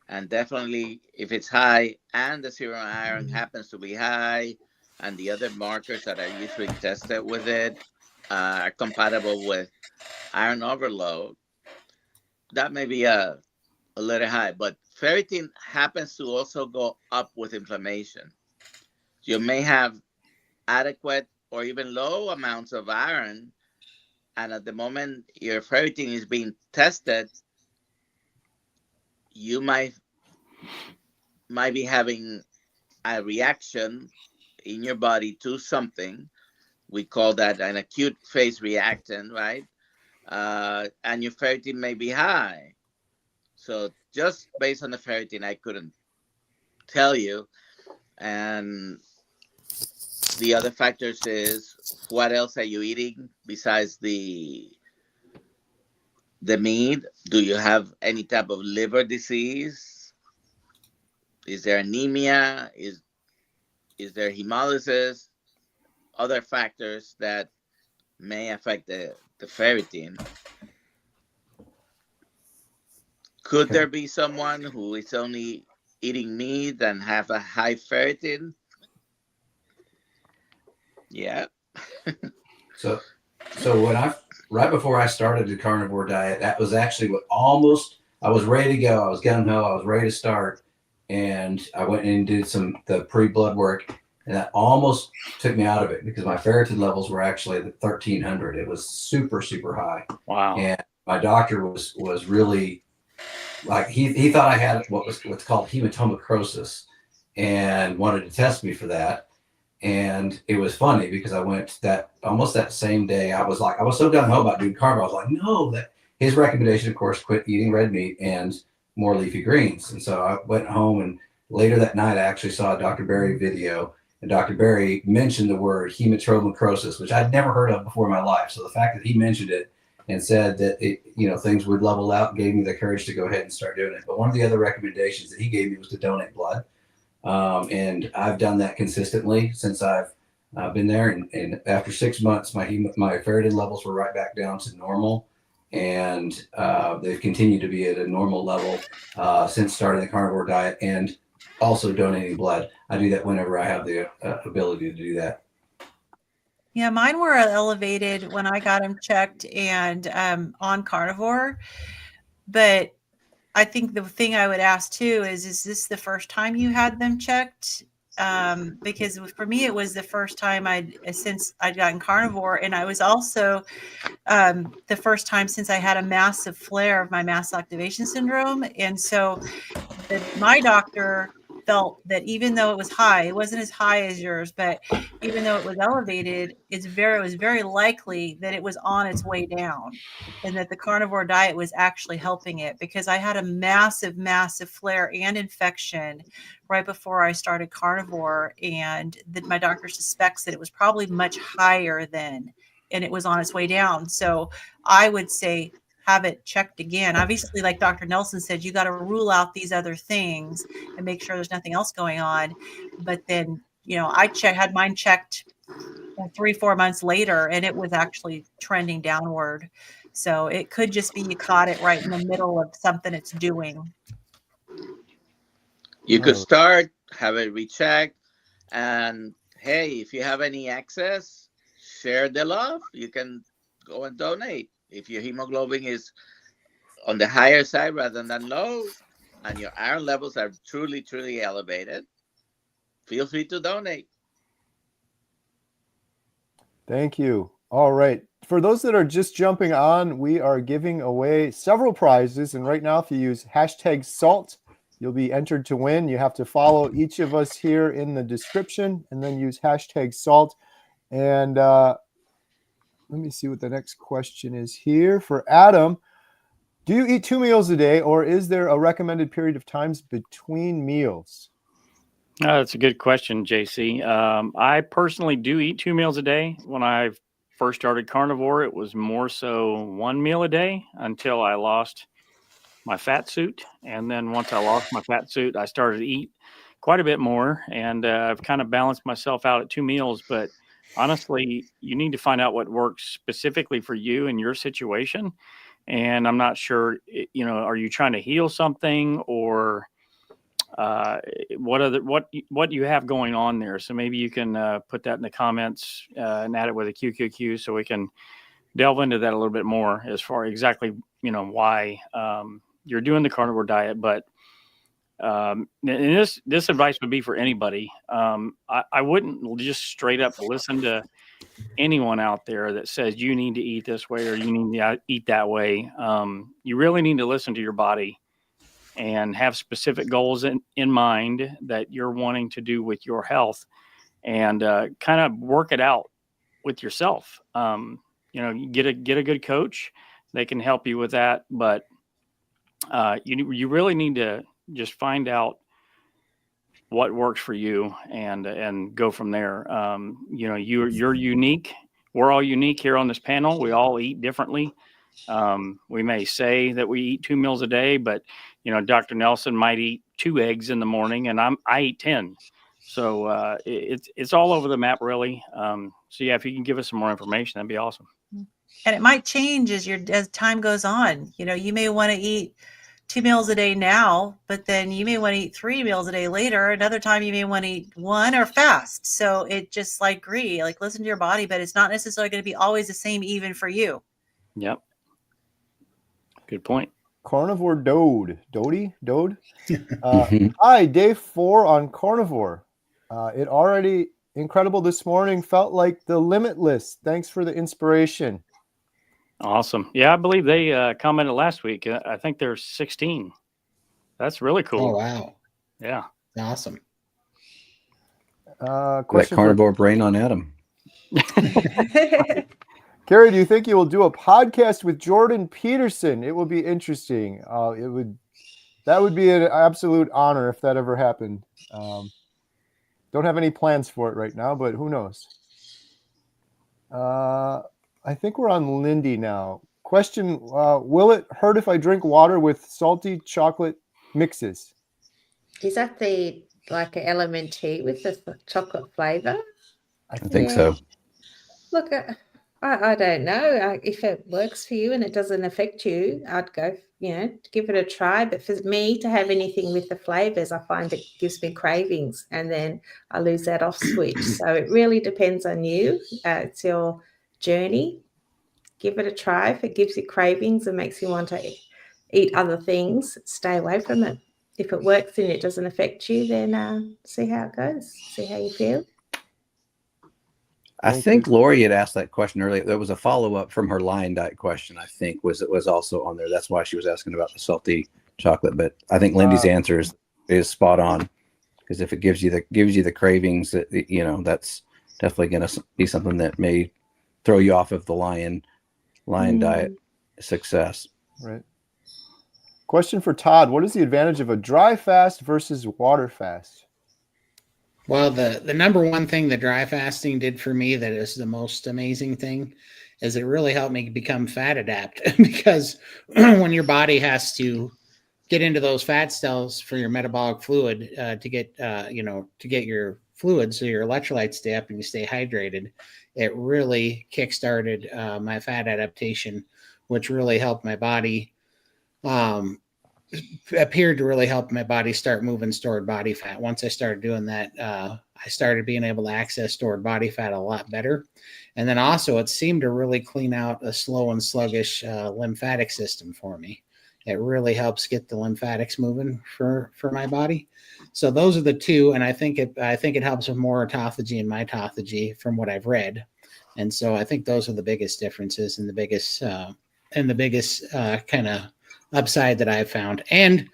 And definitely, if it's high and the serum iron happens to be high, and the other markers that are usually tested with it are compatible with iron overload, that may be a little high. But ferritin happens to also go up with inflammation. You may have adequate or even low amounts of iron, and at the moment your ferritin is being tested, you might be having a reaction in your body to something. We call that an acute phase reaction, right? And your ferritin may be high. So just based on the ferritin, I couldn't tell you. And the other factors is, what else are you eating besides the meat? Do you have any type of liver disease? Is there anemia? Is there hemolysis? Other factors that may affect the ferritin. Could there be someone who is only eating meat and have a high ferritin? Yeah. So when right before I started the carnivore diet, that was actually what I was ready to go. I was gung ho. I was ready to start, and I went and did the pre-blood work, and that almost took me out of it because my ferritin levels were actually at 1,300. It was super, super high. Wow. And my doctor was really like, he thought I had what's called hematomacrosis and wanted to test me for that. And it was funny because I went almost that same day. I was so gung ho about doing carnivore. I was like, no, that his recommendation, of course, quit eating red meat and more leafy greens. And so I went home, and later that night, I actually saw a Dr. Berry video, and Dr. Berry mentioned the word hematomacrosis, which I'd never heard of before in my life. So the fact that he mentioned it and said that things would level out gave me the courage to go ahead and start doing it. But one of the other recommendations that he gave me was to donate blood. And I've done that consistently since I've been there. And after 6 months, my ferritin levels were right back down to normal. And they've continued to be at a normal level since starting the carnivore diet and also donating blood. I do that whenever I have the ability to do that. Yeah, mine were elevated when I got them checked and on carnivore. But I think the thing I would ask too is this the first time you had them checked? Because for me, it was the first time since I'd gotten carnivore, and I was also the first time since I had a massive flare of my mast activation syndrome. And so my doctor felt that even though it was high, it wasn't as high as yours, but even though it was elevated, it was very likely that it was on its way down, and that the carnivore diet was actually helping it, because I had a massive, massive flare and infection right before I started carnivore, and my doctor suspects that it was probably much higher then, and it was on its way down. So I would say have it checked again. Obviously, like Dr. Nelson said, you got to rule out these other things and make sure there's nothing else going on. But then, I had mine checked 3-4 months later, and it was actually trending downward. So it could just be you caught it right in the middle of something it's doing. You could start, have it rechecked, and hey, if you have any excess, share the love. You can go and donate. If your hemoglobin is on the higher side rather than low, and your iron levels are truly, truly elevated, feel free to donate. Thank you. All right. For those that are just jumping on, we are giving away several prizes. And right now, if you use #SALT, you'll be entered to win. You have to follow each of us here in the description and then use #SALT. And let me see what the next question is here. For Adam, do you eat 2 meals a day, or is there a recommended period of times between meals? That's a good question, JC. I personally do eat 2 meals a day. When I first started carnivore, it was more so 1 meal a day until I lost my fat suit. And then once I lost my fat suit, I started to eat quite a bit more, and I've kind of balanced myself out at 2 meals. But honestly, you need to find out what works specifically for you and your situation. And I'm not sure, are you trying to heal something, or what you have going on there? So maybe you can put that in the comments and add it with a QQQ, so we can delve into that a little bit more as far exactly why you're doing the carnivore diet. But and this advice would be for anybody. I wouldn't just straight up listen to anyone out there that says you need to eat this way or you need to eat that way. You really need to listen to your body and have specific goals in mind that you're wanting to do with your health, and kind of work it out with yourself. Get a good coach. They can help you with that, but you really need to just find out what works for you and go from there. You're unique. We're all unique here on this panel. We all eat differently. We may say that we eat 2 meals a day, but Dr. Nelson might eat 2 eggs in the morning, and I eat 10. So it's all over the map, really. So yeah, if you can give us some more information, that'd be awesome. And it might change as time goes on. You may want to eat 2 meals a day now, but then you may want to eat 3 meals a day later. Another time you may want to eat 1 or fast. So it just agree, listen to your body, but it's not necessarily going to be always the same even for you. Yep. Good point. Carnivore Dode. Hi, day 4 on carnivore. It already incredible this morning. Felt like the limitless. Thanks for the inspiration. Awesome. Yeah, I believe they commented last week. I think there's 16. That's really cool. Oh, wow. Yeah. Awesome. That carnivore brain on Adam. Kerry, do you think you will do a podcast with Jordan Peterson? It would be interesting. That would be an absolute honor if that ever happened. Don't have any plans for it right now, but who knows? I think we're on Lindy now. Question, will it hurt if I drink water with salty chocolate mixes? Is that the LMNT with the chocolate flavor? I think so. Look, I don't know. If it works for you and it doesn't affect you, I'd go, give it a try. But for me to have anything with the flavors, I find it gives me cravings, and then I lose that off switch. So it really depends on you. It's your journey. Give it a try. If it gives you cravings and makes you want to eat other things, stay away from it. If it works and it doesn't affect you, then see how it goes. See how you feel. I think Lori had asked that question earlier. There was a follow-up from her lion diet question, I think, was also on there. That's why she was asking about the salty chocolate. But I think Lindy's answer is spot on, because if it gives you the cravings, that's definitely going to be something that may throw you off of the lion diet success. Right. Question for Todd: what is the advantage of a dry fast versus water fast? Well, the number one thing that dry fasting did for me that is the most amazing thing is it really helped me become fat adapt, because when your body has to get into those fat cells for your metabolic fluid to get your fluid so your electrolytes stay up and you stay hydrated, it really kickstarted my fat adaptation, which really helped my body appeared to really help my body start moving stored body fat. Once I started doing that, I started being able to access stored body fat a lot better. And then also it seemed to really clean out a slow and sluggish lymphatic system for me. It really helps get the lymphatics moving for my body. So those are the two. And I think it helps with more autophagy and mitophagy from what I've read. And so I think those are the biggest differences and the biggest kind of upside that I've found. And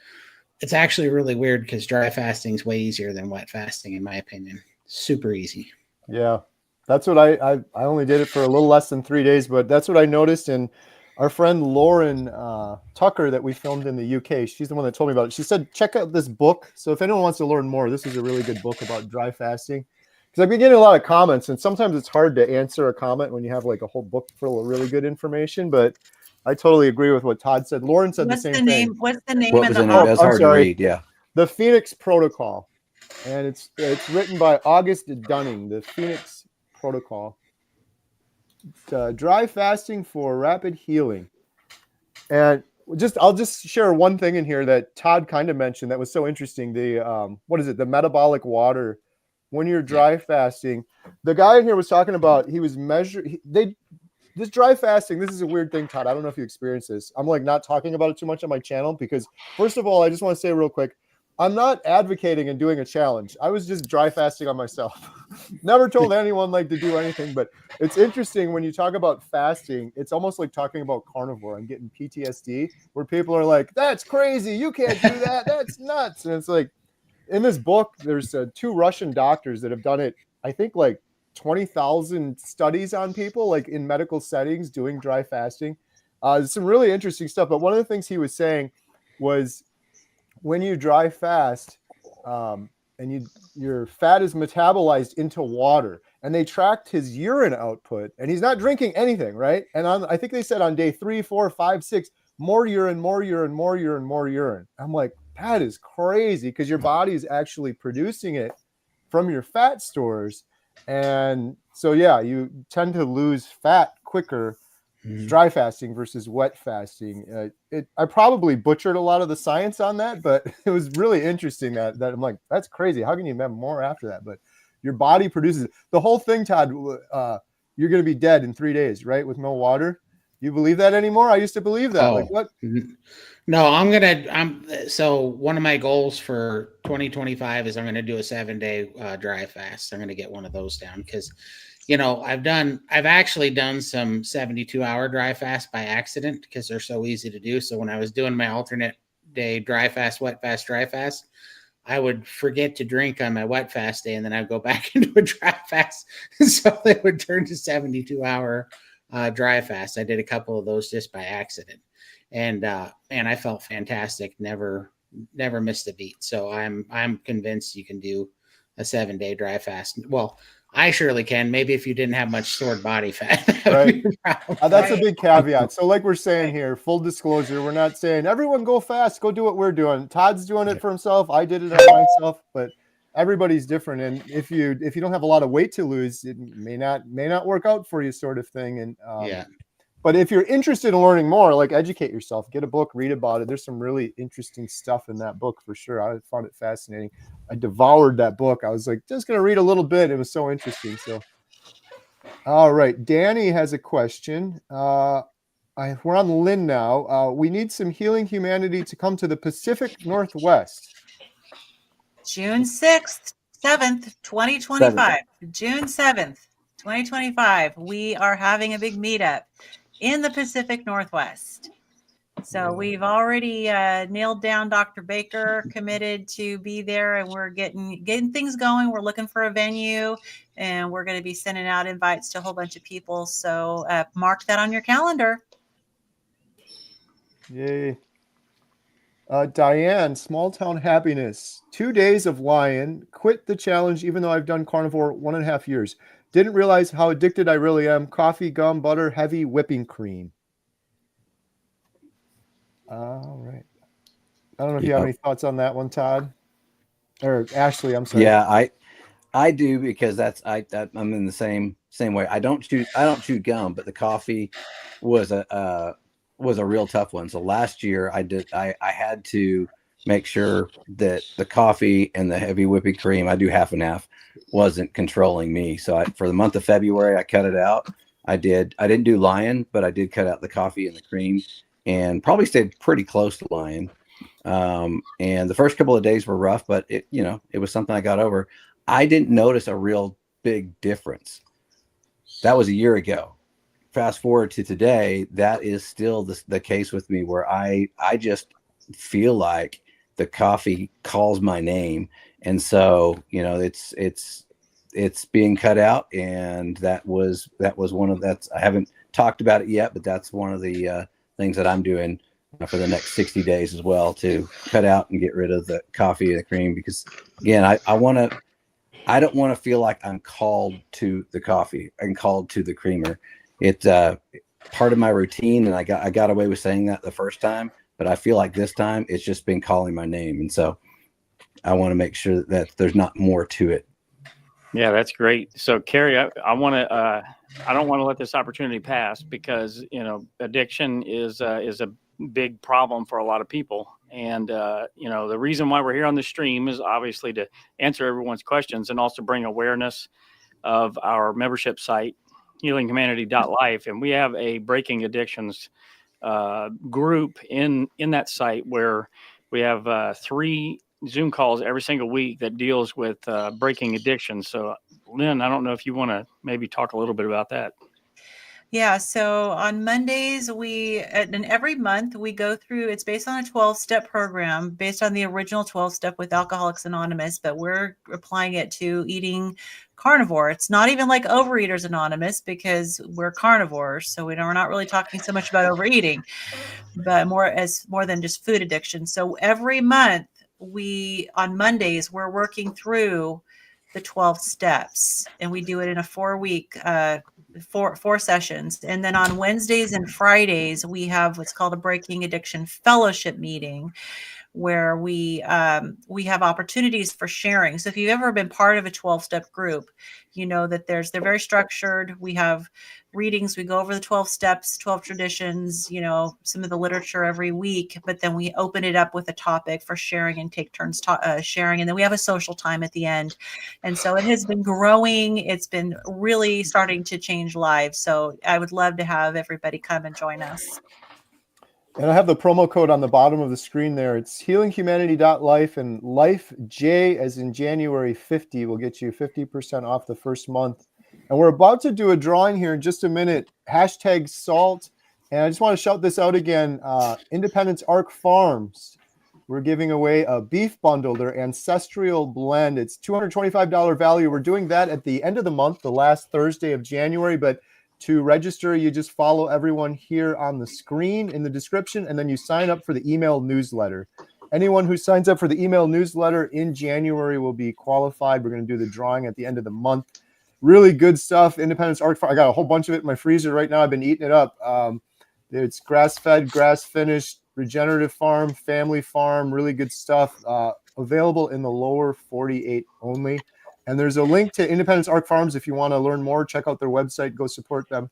it's actually really weird because dry fasting is way easier than wet fasting, in my opinion. Super easy. Yeah, that's what I only did it for a little less than 3 days, but that's what I noticed. And our friend Lauren Tucker that we filmed in the UK, she's the one that told me about it. She said, check out this book. So if anyone wants to learn more, this is a really good book about dry fasting. Because I've been getting a lot of comments, and sometimes it's hard to answer a comment when you have like a whole book full of really good information. But I totally agree with what Todd said. Lauren said What's the the same name? thing. What's the name What of was the the name? book? That's I'm hard sorry. to read. Yeah. The Phoenix Protocol, and it's written by August Dunning. The Phoenix Protocol. Dry fasting for rapid healing. And I'll just share one thing in here that Todd kind of mentioned that was so interesting. The what is it? The metabolic water. When you're dry fasting, the guy in here was talking about he was measuring. This dry fasting. This is a weird thing, Todd. I don't know if you experience this. I'm like not talking about it too much on my channel because first of all, I just want to say real quick, I'm not advocating and doing a challenge. I was just dry fasting on myself. Never told anyone like to do anything, but it's interesting when you talk about fasting, it's almost like talking about carnivore. I'm getting PTSD where people are like, that's crazy. You can't do that. That's nuts. And it's like, in this book, there's 2 Russian doctors that have done it, I think like 20,000 studies on people, like in medical settings doing dry fasting. Some really interesting stuff. But one of the things he was saying was when you dry fast and your fat is metabolized into water, and they tracked his urine output, and he's not drinking anything, right? And I think they said on day 3, 4, 5, 6, more urine, more urine, more urine, more urine. I'm like, that is crazy because your body is actually producing it from your fat stores. And so, yeah, you tend to lose fat quicker dry fasting versus wet fasting. I probably butchered a lot of the science on that, but it was really interesting that I'm like, that's crazy. How can you have more after that? But your body produces the whole thing, Todd. You're going to be dead in 3 days, right? With no water. You believe that anymore? I used to believe that. Like what? No, so one of my goals for 2025 is I'm going to do a 7-day dry fast. I'm going to get one of those down because, I've actually done some 72-hour dry fast by accident because they're so easy to do. So when I was doing my alternate day dry fast, wet fast, dry fast, I would forget to drink on my wet fast day and then I'd go back into a dry fast. So they would turn to 72-hour dry fast. I did a couple of those just by accident. And I felt fantastic. Never missed a beat. So I'm convinced you can do a 7-day dry fast. Well, I surely can. Maybe if you didn't have much stored body fat. Right. That's a big caveat. So like we're saying here, full disclosure, we're not saying everyone go fast, go do what we're doing. Todd's doing it for himself. I did it on myself, but everybody's different. And if you don't have a lot of weight to lose, it may not work out for you, sort of thing. And but if you're interested in learning more, like educate yourself, get a book, read about it. There's some really interesting stuff in that book for sure. I found it fascinating. I devoured that book. I was like, just going to read a little bit. It was so interesting. So, all right. Danny has a question. We're on Lynn now. We need some healing humanity to come to the Pacific Northwest. June 6th, 7th, 2025. June 7th, 2025. We are having a big meetup in the Pacific Northwest. So we've already nailed down Dr. Baker, committed to be there, and we're getting things going. We're looking for a venue, and we're going to be sending out invites to a whole bunch of people. So mark that on your calendar. Yay. Diane, Small Town Happiness. 2 days of lion. Quit the challenge even though I've done carnivore 1.5 years. Didn't realize how addicted I really am. Coffee, gum, butter, heavy whipping cream. All right. I don't know if you have any thoughts on that one, Todd. Or Ashley, I'm sorry. Yeah, I do because I'm in the same way. I don't chew gum, but the coffee was a real tough one. So last year I had to make sure that the coffee and the heavy whipping cream, I do half and half, wasn't controlling me. So for the month of February, I cut it out. I didn't do lion, but I did cut out the coffee and the cream and probably stayed pretty close to lion. And the first couple of days were rough, but it was something I got over. I didn't notice a real big difference. That was a year ago. Fast forward to today, that is still the case with me, where I just feel like the coffee calls my name. And so, it's being cut out. And that was one of I haven't talked about it yet, but that's one of the things that I'm doing for the next 60 days as well, to cut out and get rid of the coffee and the cream, because again, I don't want to feel like I'm called to the coffee and called to the creamer. part of my routine, and I got away with saying that the first time, but I feel like this time it's just been calling my name, and so I want to make sure that there's not more to it. Yeah, that's great. So, Kerry, I want to. I don't want to let this opportunity pass because addiction is a big problem for a lot of people, and the reason why we're here on the stream is obviously to answer everyone's questions and also bring awareness of our membership site, healinghumanity.life, and we have a breaking addictions group in that site where we have 3 Zoom calls every single week that deals with breaking addiction. So, Lynn, I don't know if you want to maybe talk a little bit about that. Yeah, so on Mondays, and every month we go through, it's based on a 12-step program, based on the original 12-step with Alcoholics Anonymous, but we're applying it to eating carnivore. It's not even like Overeaters Anonymous because we're carnivores. So we're not really talking so much about overeating, but more than just food addiction. So every month on Mondays, we're working through the 12 steps, and we do it in a 4-week, 4 sessions. And then on Wednesdays and Fridays, we have what's called a Breaking Addiction Fellowship meeting, where we have opportunities for sharing. So if you've ever been part of a 12-step group, you know that they're very structured. We have readings. We go over the 12 steps, 12 traditions, some of the literature every week, but then we open it up with a topic for sharing and take turns sharing. And then we have a social time at the end. And so it has been growing. It's been really starting to change lives. So I would love to have everybody come and join us. And I have the promo code on the bottom of the screen there. It's healinghumanity.life, and Life J as in January 50 will get you 50% off the first month. And we're about to do a drawing here in just a minute. #salt. And I just want to shout this out again. Independence Arc Farms. We're giving away a beef bundle, their ancestral blend. It's $225 value. We're doing that at the end of the month, the last Thursday of January. But to register, you just follow everyone here on the screen in the description, and then you sign up for the email newsletter. Anyone who signs up for the email newsletter in January will be qualified. We're going to do the drawing at the end of the month. Really good stuff. Independence Arc Farm. I got a whole bunch of it in my freezer right now. I've been eating it up. It's grass-fed, grass-finished, regenerative farm, family farm, really good stuff. Available in the lower 48 only. And there's a link to Independence Arc Farms if you want to learn more. Check out their website. Go support them.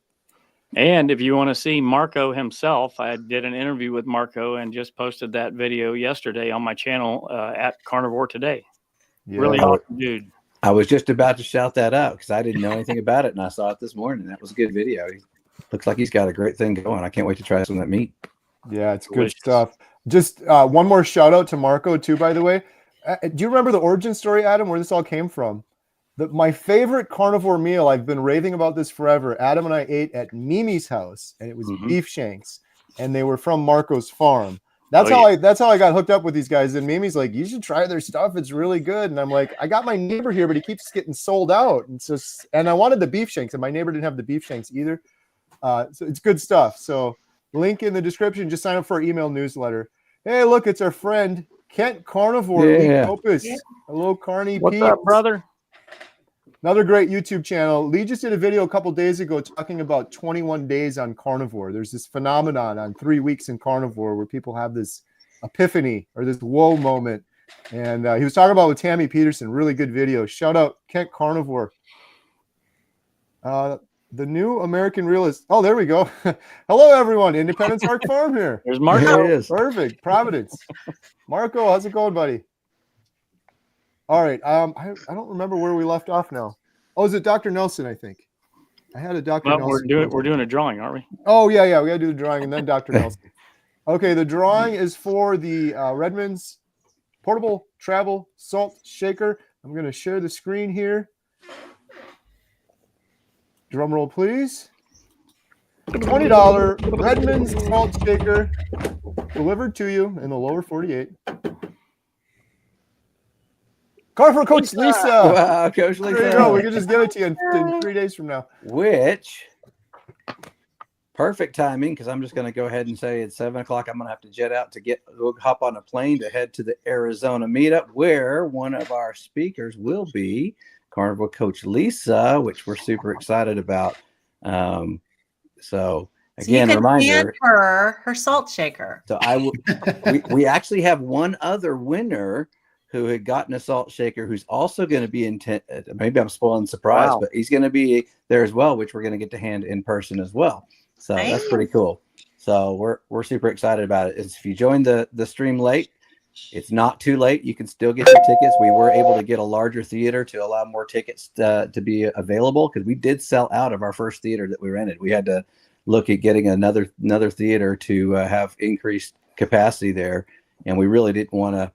And if you want to see Marco himself, I did an interview with Marco and just posted that video yesterday on my channel at Carnivore Today. Yeah. Really awesome dude. I was just about to shout that out because I didn't know anything about it, and I saw it this morning. That was a good video. He looks like he's got a great thing going. I can't wait to try some of that meat. Yeah, it's delicious. Good stuff. Just one more shout out to Marco too, by the way. Do you remember the origin story, Adam, where this all came from? My favorite carnivore meal, I've been raving about this forever. Adam and I ate at Mimi's house, and it was beef shanks, and they were from Marco's farm. That's how I got hooked up with these guys. And Mimi's like, you should try their stuff. It's really good. And I'm like, I got my neighbor here, but he keeps getting sold out. And I wanted the beef shanks, and my neighbor didn't have the beef shanks either. So it's good stuff. So link in the description. Just sign up for our email newsletter. Hey, look, it's our friend Kent Carnivore. Yeah. Opus. Hello, Carney. What's up, brother? Another great YouTube channel. Lee just did a video a couple days ago talking about 21 days on carnivore. There's this phenomenon on 3 weeks in carnivore where people have this epiphany or this whoa moment. And he was talking about with Tammy Peterson. Really good video. Shout out Kent Carnivore. The new American realist. Oh, there we go. Hello, everyone. Independence Arc Farm here. There's Marco. There he is. Perfect. Providence. Marco, how's it going, buddy? All right. I don't remember where we left off now. Oh, is it Dr. Nelson? I think I had a Dr. Nelson. We're doing a drawing, aren't we? Oh yeah. We got to do the drawing and then Dr. Nelson. Okay, the drawing is for the Redmond's portable travel salt shaker. I'm going to share the screen here. Drum roll, please. $20 Redmond's salt shaker delivered to you in the lower 48. Card for Coach Lisa. Wow, Coach Lisa. There you go. We can just give it to you in 3 days from now. Which, perfect timing, because I'm just going to go ahead and say at 7 o'clock, I'm going to have to jet out to hop on a plane to head to the Arizona meetup, where one of our speakers will be Carnivore Coach Lisa, which we're super excited about. So So you Again, can hand reminder. her salt shaker. So we actually have one other winner who had gotten a salt shaker, who's also going to be maybe I'm spoiling the surprise, Wow. but he's going to be there as well, which we're going to get to hand in person as well. So that's pretty cool. So we're super excited about it. If you joined the stream late, it's not too late. You can still get your tickets. We were able to get a larger theater to allow more tickets to be available, because we did sell out of our first theater that we rented. We had to look at getting another theater to have increased capacity there, and we really didn't want to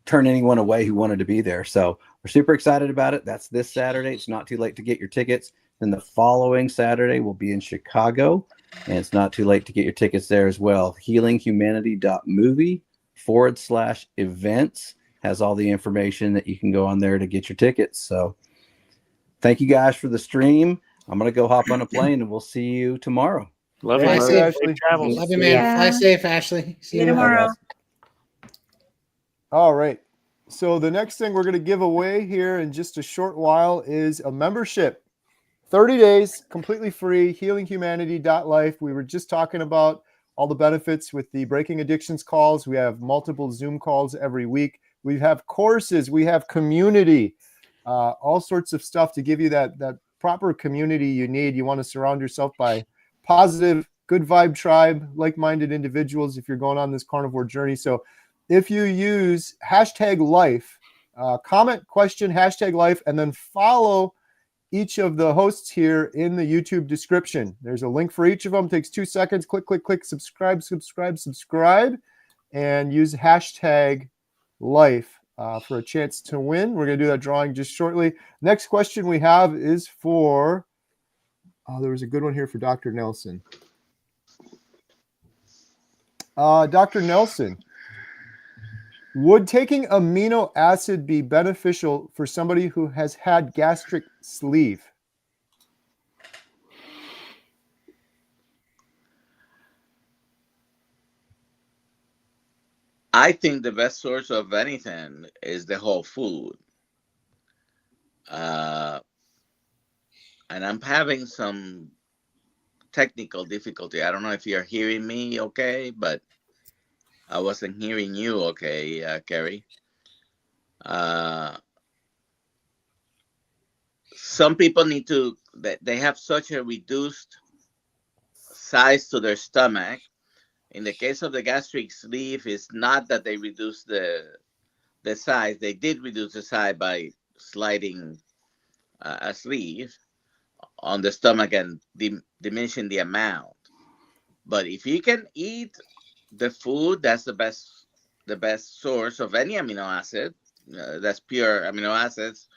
turn anyone away who wanted to be there. So we're super excited about it. That's this Saturday. It's not too late to get your tickets. Then the following Saturday we'll be in Chicago, and it's not too late to get your tickets there as well. healinghumanity.movie/events has all the information that you can go on there to get your tickets. So thank you guys for the stream. I'm going to go hop on a plane, and we'll see you tomorrow. Love Fly you, safe, brother. Ashley. Safe travels. Love you, man. Yeah. Fly safe, Ashley. See you tomorrow. All right. So the next thing we're going to give away here in just a short while is a membership. 30 days, completely free, healinghumanity.life. We were just talking about all the benefits with the Breaking Addictions calls. We have multiple Zoom calls every week. We have courses. We have community, all sorts of stuff to give you that proper community you need. You want to surround yourself by positive, good vibe tribe, like-minded individuals if you're going on this carnivore journey. So if you use #life, comment, question, #life, and then follow each of the hosts here in the YouTube description. There's a link for each of them. It takes 2 seconds. Click, click, click, subscribe, and use #life for a chance to win. We're going to do that drawing just shortly. Next question we have is for, there was a good one here for Dr. Nelson. Dr. Nelson, would taking amino acid be beneficial for somebody who has had gastric sleeve? I think the best source of anything is the whole food. And I'm having some technical difficulty. I don't know if you're hearing me okay, but I wasn't hearing you okay, Kerry. Some people need to, they have such a reduced size to their stomach. In the case of the gastric sleeve, it's not that they reduce the size. They did reduce the size by sliding a sleeve on the stomach and diminishing the amount. But if you can eat the food, that's the best source of any amino acid. That's pure amino acids.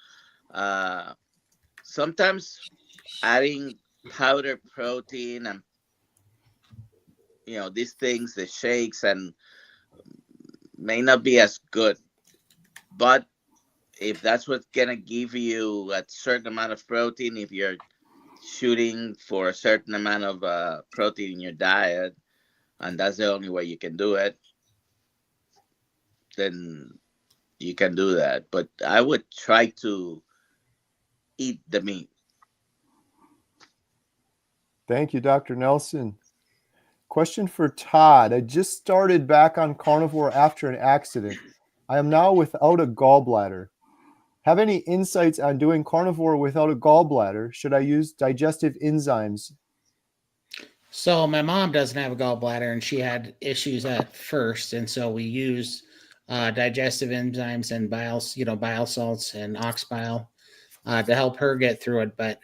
Sometimes adding powdered protein and these things, the shakes, and may not be as good. But if that's what's gonna give you a certain amount of protein, if you're shooting for a certain amount of protein in your diet, and that's the only way you can do it, then you can do that. But I would try to eat the meat. Thank you, Dr. Nelson. Question for Todd. I just started back on carnivore after an accident. I am now without a gallbladder. Have any insights on doing carnivore without a gallbladder? Should I use digestive enzymes? So my mom doesn't have a gallbladder, and she had issues at first, and so we use digestive enzymes and bile salts and ox bile to help her get through it. But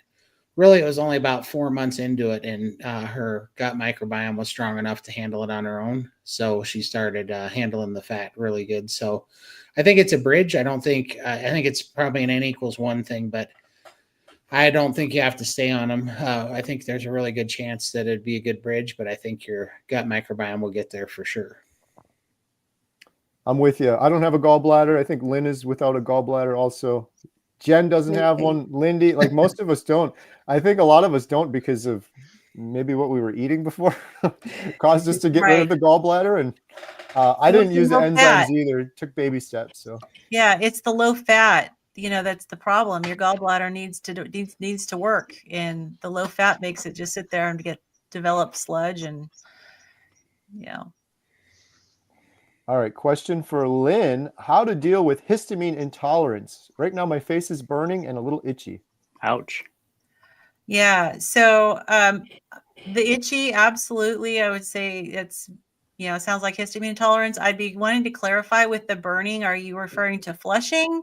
really, it was only about 4 months into it, and her gut microbiome was strong enough to handle it on her own. So she started handling the fat really good. So I think it's a bridge. I think it's probably an N=1 thing, but I don't think you have to stay on them. I think there's a really good chance that it'd be a good bridge, but I think your gut microbiome will get there for sure. I'm with you. I don't have a gallbladder. I think Lynn is without a gallbladder also. Jen doesn't have one. Lindy, like most of us don't. I think a lot of us don't because of maybe what we were eating before caused us to get rid of the gallbladder. And I didn't use the enzymes either. It took baby steps. So yeah, it's the low fat. That's the problem. Your gallbladder needs to work, and the low fat makes it just sit there and get develop sludge and, you know. All right, question for Lynn. How to deal with histamine intolerance? Right now my face is burning and a little itchy. Ouch. Yeah. So the itchy, absolutely. I would say it's, you know, sounds like histamine intolerance. I'd be wanting to clarify with the burning. Are you referring to flushing?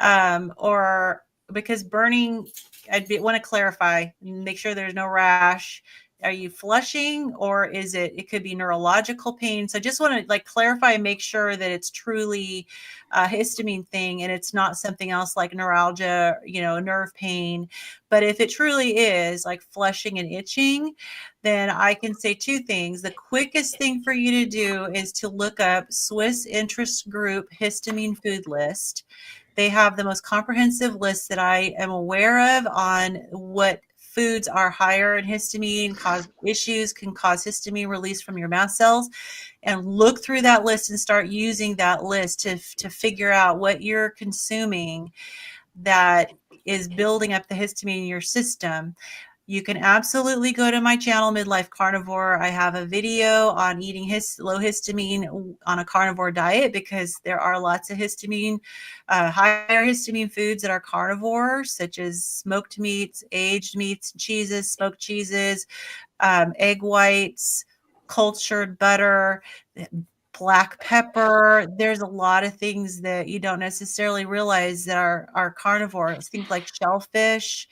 Or because burning, want to clarify, make sure there's no rash. Are you flushing, or is it could be neurological pain? So I just want to like clarify and make sure that it's truly a histamine thing and it's not something else like neuralgia, you know, nerve pain. But if it truly is like flushing and itching, then I can say two things. The quickest thing for you to do is to look up Swiss Interest Group Histamine Food List. They have the most comprehensive list that I am aware of on what foods are higher in histamine, cause issues, can cause histamine release from your mast cells. And look through that list and start using that list to figure out what you're consuming that is building up the histamine in your system. You can absolutely go to my channel, Midlife Carnivore. I have a video on eating low histamine on a carnivore diet because there are lots of histamine, higher histamine foods that are carnivore, such as smoked meats, aged meats, cheeses, smoked cheeses, egg whites, cultured butter, black pepper. There's a lot of things that you don't necessarily realize that are carnivore. Things like shellfish.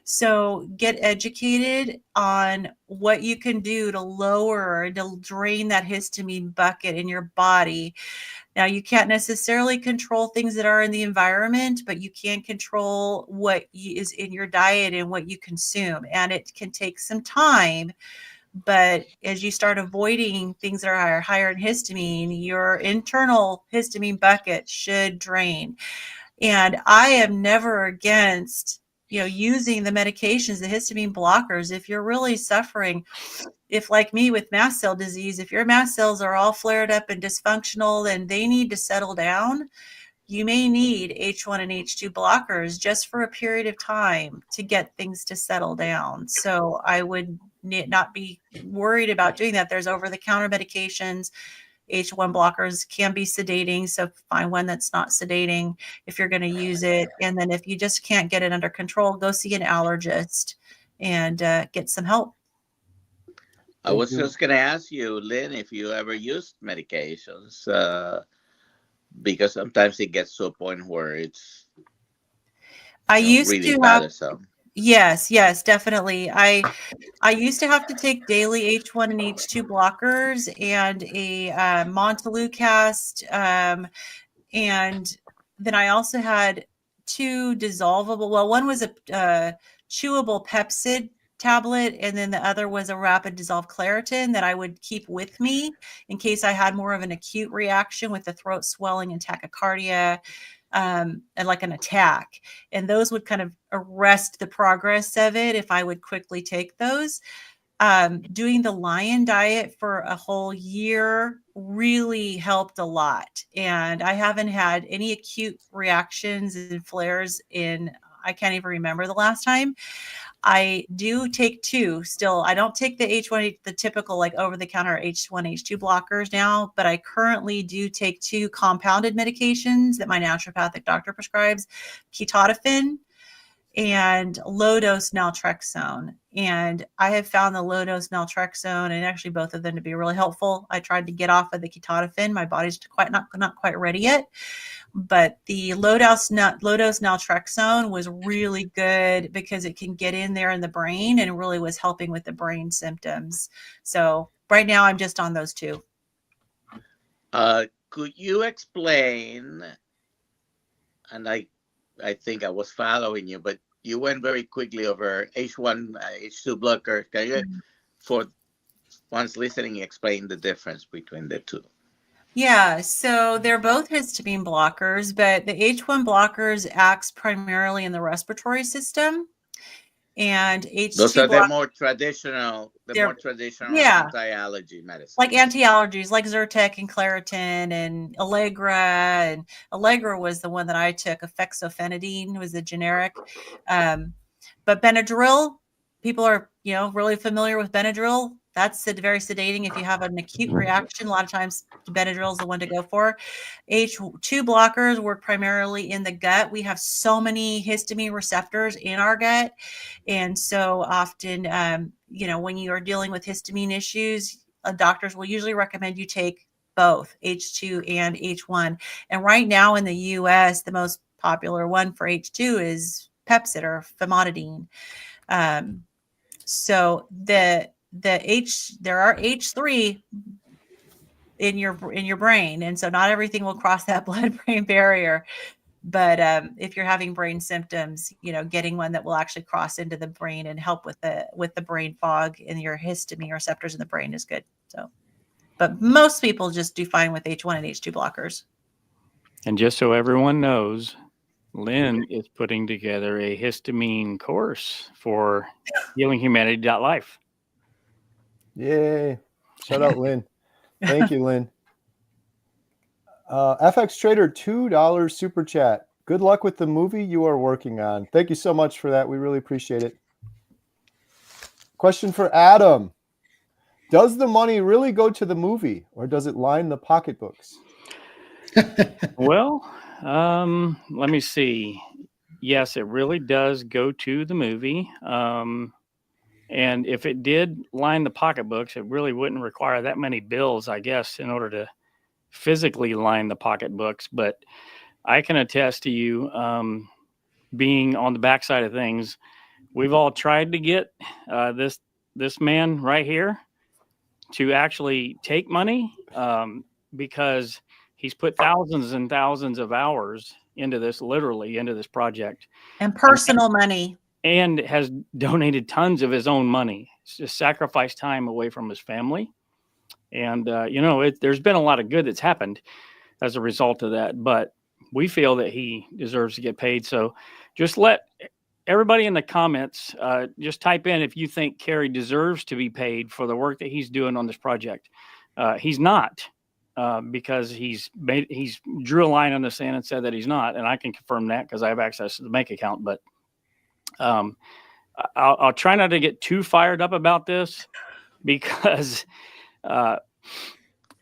So get educated on what you can do to lower, to drain that histamine bucket in your body. Now, you can't necessarily control things that are in the environment, but you can control what is in your diet and what you consume. And it can take some time. But as you start avoiding things that are higher in histamine, your internal histamine bucket should drain. And I am never against, you know, using the medications, the histamine blockers. If you're really suffering, if like me with mast cell disease, if your mast cells are all flared up and dysfunctional and they need to settle down, you may need H1 and H2 blockers just for a period of time to get things to settle down. So I would not be worried about doing that. There's over-the-counter medications. H1 blockers can be sedating, so find one that's not sedating if you're going to use it. And then if you just can't get it under control, go see an allergist and get some help. I was just going to ask you, Lynn, if you ever used medications, because sometimes it gets to a point where it's I used really to have, bothersome. yes, definitely. I used to have to take daily H1 and H2 blockers and a Montelukast, and then I also had two dissolvable. Well, one was a chewable Pepcid tablet, and then the other was a rapid dissolved Claritin that I would keep with me in case I had more of an acute reaction with the throat swelling and tachycardia, and like an attack. And those would kind of arrest the progress of it if I would quickly take those. Doing the lion diet for a whole year really helped a lot. And I haven't had any acute reactions and flares I can't even remember the last time. I do take two still. I don't take the H1, the typical like over-the-counter H1, H2 blockers now, but I currently do take two compounded medications that my naturopathic doctor prescribes, ketotifen and low-dose naltrexone. And I have found the low-dose naltrexone and actually both of them to be really helpful. I tried to get off of the ketotifen. My body's not quite ready yet. But the low-dose naltrexone was really good because it can get in there in the brain and really was helping with the brain symptoms. So right now I'm just on those two. Could you explain, and I think I was following you, but you went very quickly over H1, H2 blocker. Can you, for one's listening, explain the difference between the two? Yeah, so they're both histamine blockers, but the H1 blockers acts primarily in the respiratory system, and H2 Those are the blockers, more traditional, yeah, anti-allergy medicine. like anti-allergies, like Zyrtec and Claritin and Allegra. And Allegra was the one that I took. Fexofenadine was the generic. But Benadryl, people are really familiar with Benadryl, that's very sedating. If you have an acute reaction, a lot of times Benadryl is the one to go for. H2 blockers work primarily in the gut. We have so many histamine receptors in our gut. And so often, when you are dealing with histamine issues, doctors will usually recommend you take both H2 and H1. And right now in the US, the most popular one for H2 is Pepcid or famotidine. So there are H3 in your brain, and so not everything will cross that blood-brain barrier. But if you're having brain symptoms, getting one that will actually cross into the brain and help with the brain fog and your histamine receptors in the brain is good. So, but most people just do fine with H1 and H2 blockers. And just so everyone knows, Lynn is putting together a histamine course for healinghumanity.life. Yay. Shout out, Lynn. Thank you, Lynn. FX Trader, $2 super chat. Good luck with the movie you are working on. Thank you so much for that. We really appreciate it. Question for Adam. Does the money really go to the movie, or does it line the pocketbooks? Well, let me see. Yes, it really does go to the movie. And if it did line the pocketbooks, it really wouldn't require that many bills, I guess, in order to physically line the pocketbooks. But I can attest to you, being on the backside of things, we've all tried to get this man right here to actually take money, because he's put thousands and thousands of hours into this project. And personal money. And has donated tons of his own money, just sacrificed time away from his family. And, there's been a lot of good that's happened as a result of that, but we feel that he deserves to get paid. So just let everybody in the comments, just type in if you think Kerry deserves to be paid for the work that he's doing on this project. He's not, because he's drew a line on the sand and said that he's not. And I can confirm that because I have access to the bank account, but I'll try not to get too fired up about this, because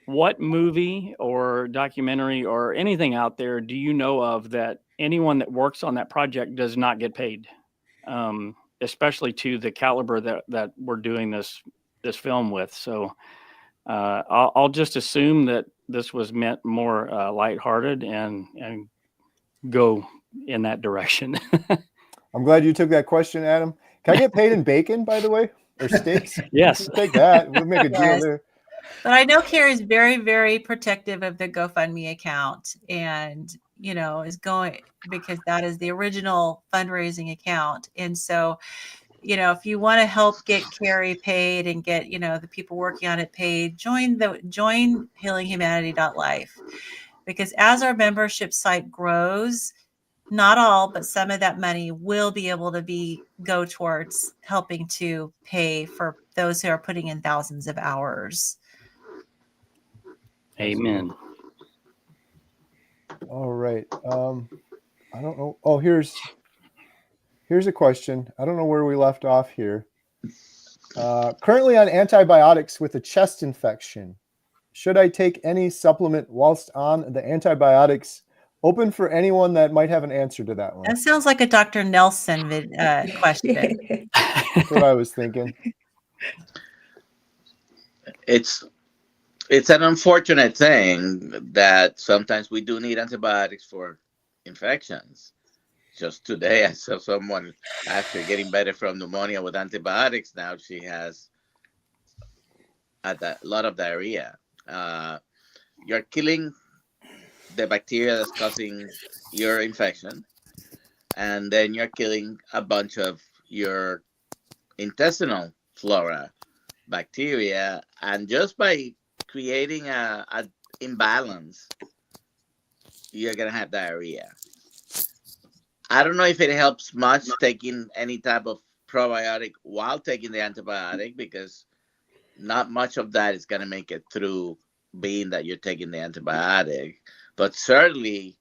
what movie or documentary or anything out there do you know of that anyone that works on that project does not get paid, especially to the caliber that we're doing this film with? So I'll just assume that this was meant more lighthearted and go in that direction. I'm glad you took that question, Adam. Can I get paid in bacon, by the way, or steaks? Yes. Take that. We'll make a deal there. But I know Kerry's very, very protective of the GoFundMe account, and is going, because that is the original fundraising account. And so, if you want to help get Kerry paid and get the people working on it paid, join healinghumanity.life, because as our membership site grows, not all, but some of that money will be able to go towards helping to pay for those who are putting in thousands of hours. Amen. All right. I don't know. Oh, here's a question. I don't know where we left off here. Currently on antibiotics with a chest infection. Should I take any supplement whilst on the antibiotics? Open for anyone that might have an answer to that one. That sounds like a Dr. Nelson question. That's what I was thinking. It's an unfortunate thing that sometimes we do need antibiotics for infections. Just today, I saw someone after getting better from pneumonia with antibiotics. Now she has a lot of diarrhea. You're killing the bacteria that's causing your infection, and then you're killing a bunch of your intestinal flora, bacteria, and just by creating a imbalance, you're gonna have diarrhea. I don't know if it helps much taking any type of probiotic while taking the antibiotic, because not much of that is gonna make it through, being that you're taking the antibiotic. But certainly,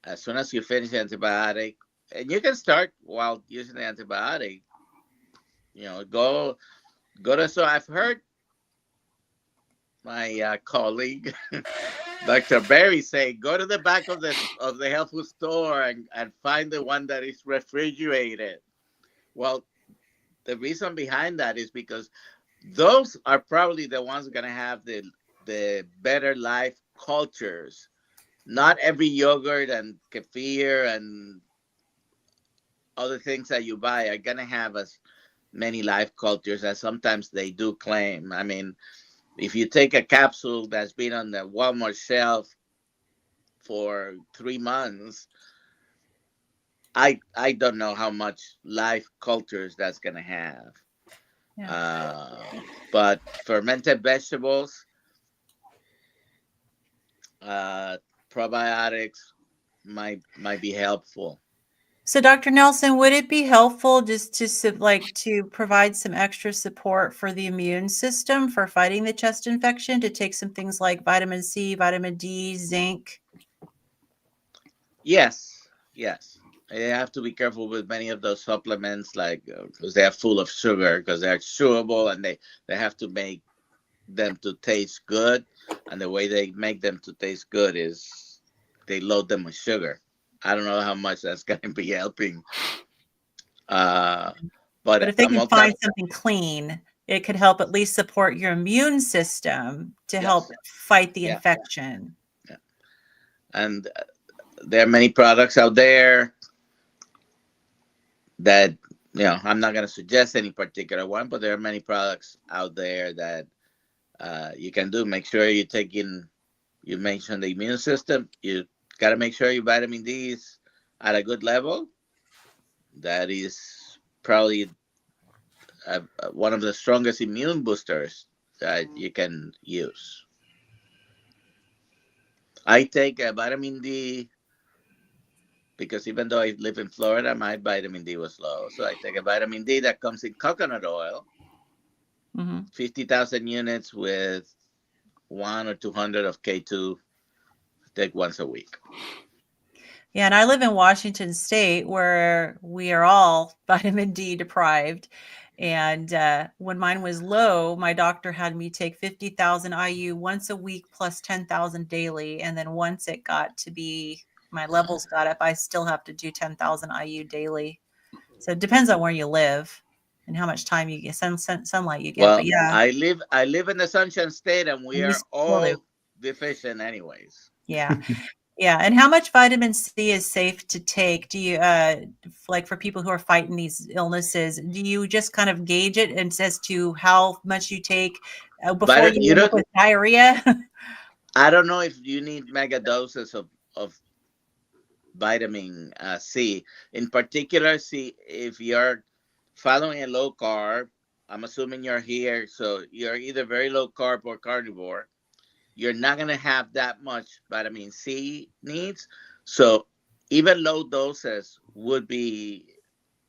as soon as you finish the antibiotic, and you can start while using the antibiotic, You know, go to. So I've heard my colleague, Dr. Berry, say, go to the back of the health food store and find the one that is refrigerated. Well, the reason behind that is because those are probably the ones going to have the better life cultures. Not every yogurt and kefir and other things that you buy are going to have as many life cultures as sometimes they do claim. I mean, if you take a capsule that's been on the Walmart shelf for 3 months, I don't know how much life cultures that's going to have. But fermented vegetables, probiotics might be helpful. So, Dr. Nelson, would it be helpful just to provide some extra support for the immune system for fighting the chest infection, to take some things like vitamin C, vitamin D, zinc? Yes. You have to be careful with many of those supplements, like because they're full of sugar, because they're chewable, and they have to make them to taste good. And the way they make them to taste good is they load them with sugar. I don't know how much that's going to be helping. But if they can find something clean, it could help at least support your immune system to help fight the infection. Yeah. And there are many products out there that, you know, I'm not going to suggest any particular one, but there are many products out there that you can do. Make sure you're taking, you mentioned the immune system. You got to make sure your vitamin D is at a good level. That is probably one of the strongest immune boosters that you can use. I take a vitamin D because even though I live in Florida, my vitamin D was low. So I take a vitamin D that comes in coconut oil, 50,000 units with 100 or 200 of K2. Take once a week. Yeah, and I live in Washington State, where we are all vitamin D deprived. And when mine was low, my doctor had me take 50,000 IU once a week plus 10,000 daily. And then once it got to be, my levels got up, I still have to do 10,000 IU daily. So it depends on where you live and how much time you get, sunlight you get. Well, but yeah, I live in the Sunshine State, and we are all deficient anyways. Yeah. Yeah. And how much vitamin C is safe to take? Do you, like for people who are fighting these illnesses, do you just kind of gauge it and as to how much you take before you end up with diarrhea? I don't know if you need mega doses of vitamin C. In particular, see, if you're following a low carb, I'm assuming you're here, so you're either very low carb or carnivore. You're not going to have that much vitamin C needs. So even low doses would be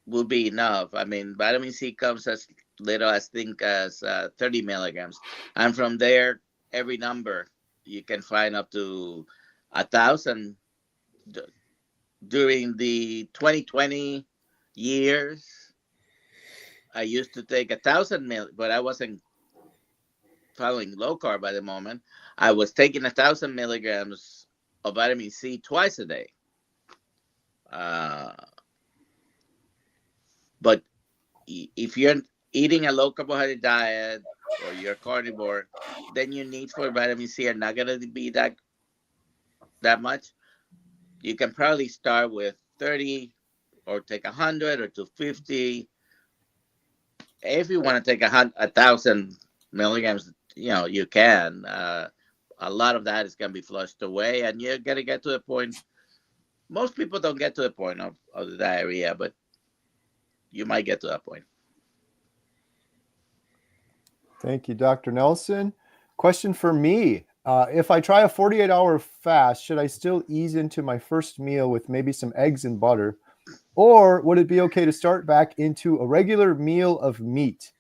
enough. I mean, vitamin C comes as little as 30 milligrams. And from there, every number you can find up to 1,000. During the 2020 years, I used to take 1,000 but I wasn't following low carb at the moment. I was taking 1,000 milligrams of vitamin C twice a day. But if you're eating a low carbohydrate diet or you're carnivore, then your need for vitamin C are not going to be that much. You can probably start with 30 or take 100 or 250. If you want to take 1,000 milligrams, you know, you can. A lot of that is going to be flushed away, and you're going to get to the point. Most people don't get to the point of the diarrhea, but you might get to that point. Thank you, Dr. Nelson. Question for me. If I try a 48-hour fast, should I still ease into my first meal with maybe some eggs and butter? Or would it be okay to start back into a regular meal of meat?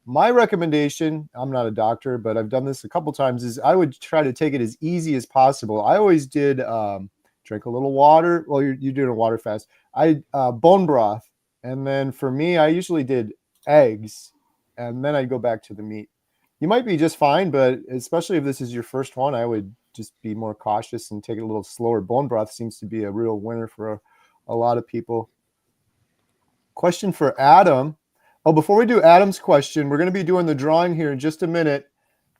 My recommendation, I'm not a doctor, but I've done this a couple times, is I would try to take it as easy as possible. I always did drink a little water. Well, you're doing a water fast. Bone broth. And then for me, I usually did eggs, and then I'd go back to the meat. You might be just fine, but especially if this is your first one, I would just be more cautious and take it a little slower. Bone broth seems to be a real winner for a lot of people. Question for Adam. Oh, before we do Adam's question, we're going to be doing the drawing here in just a minute.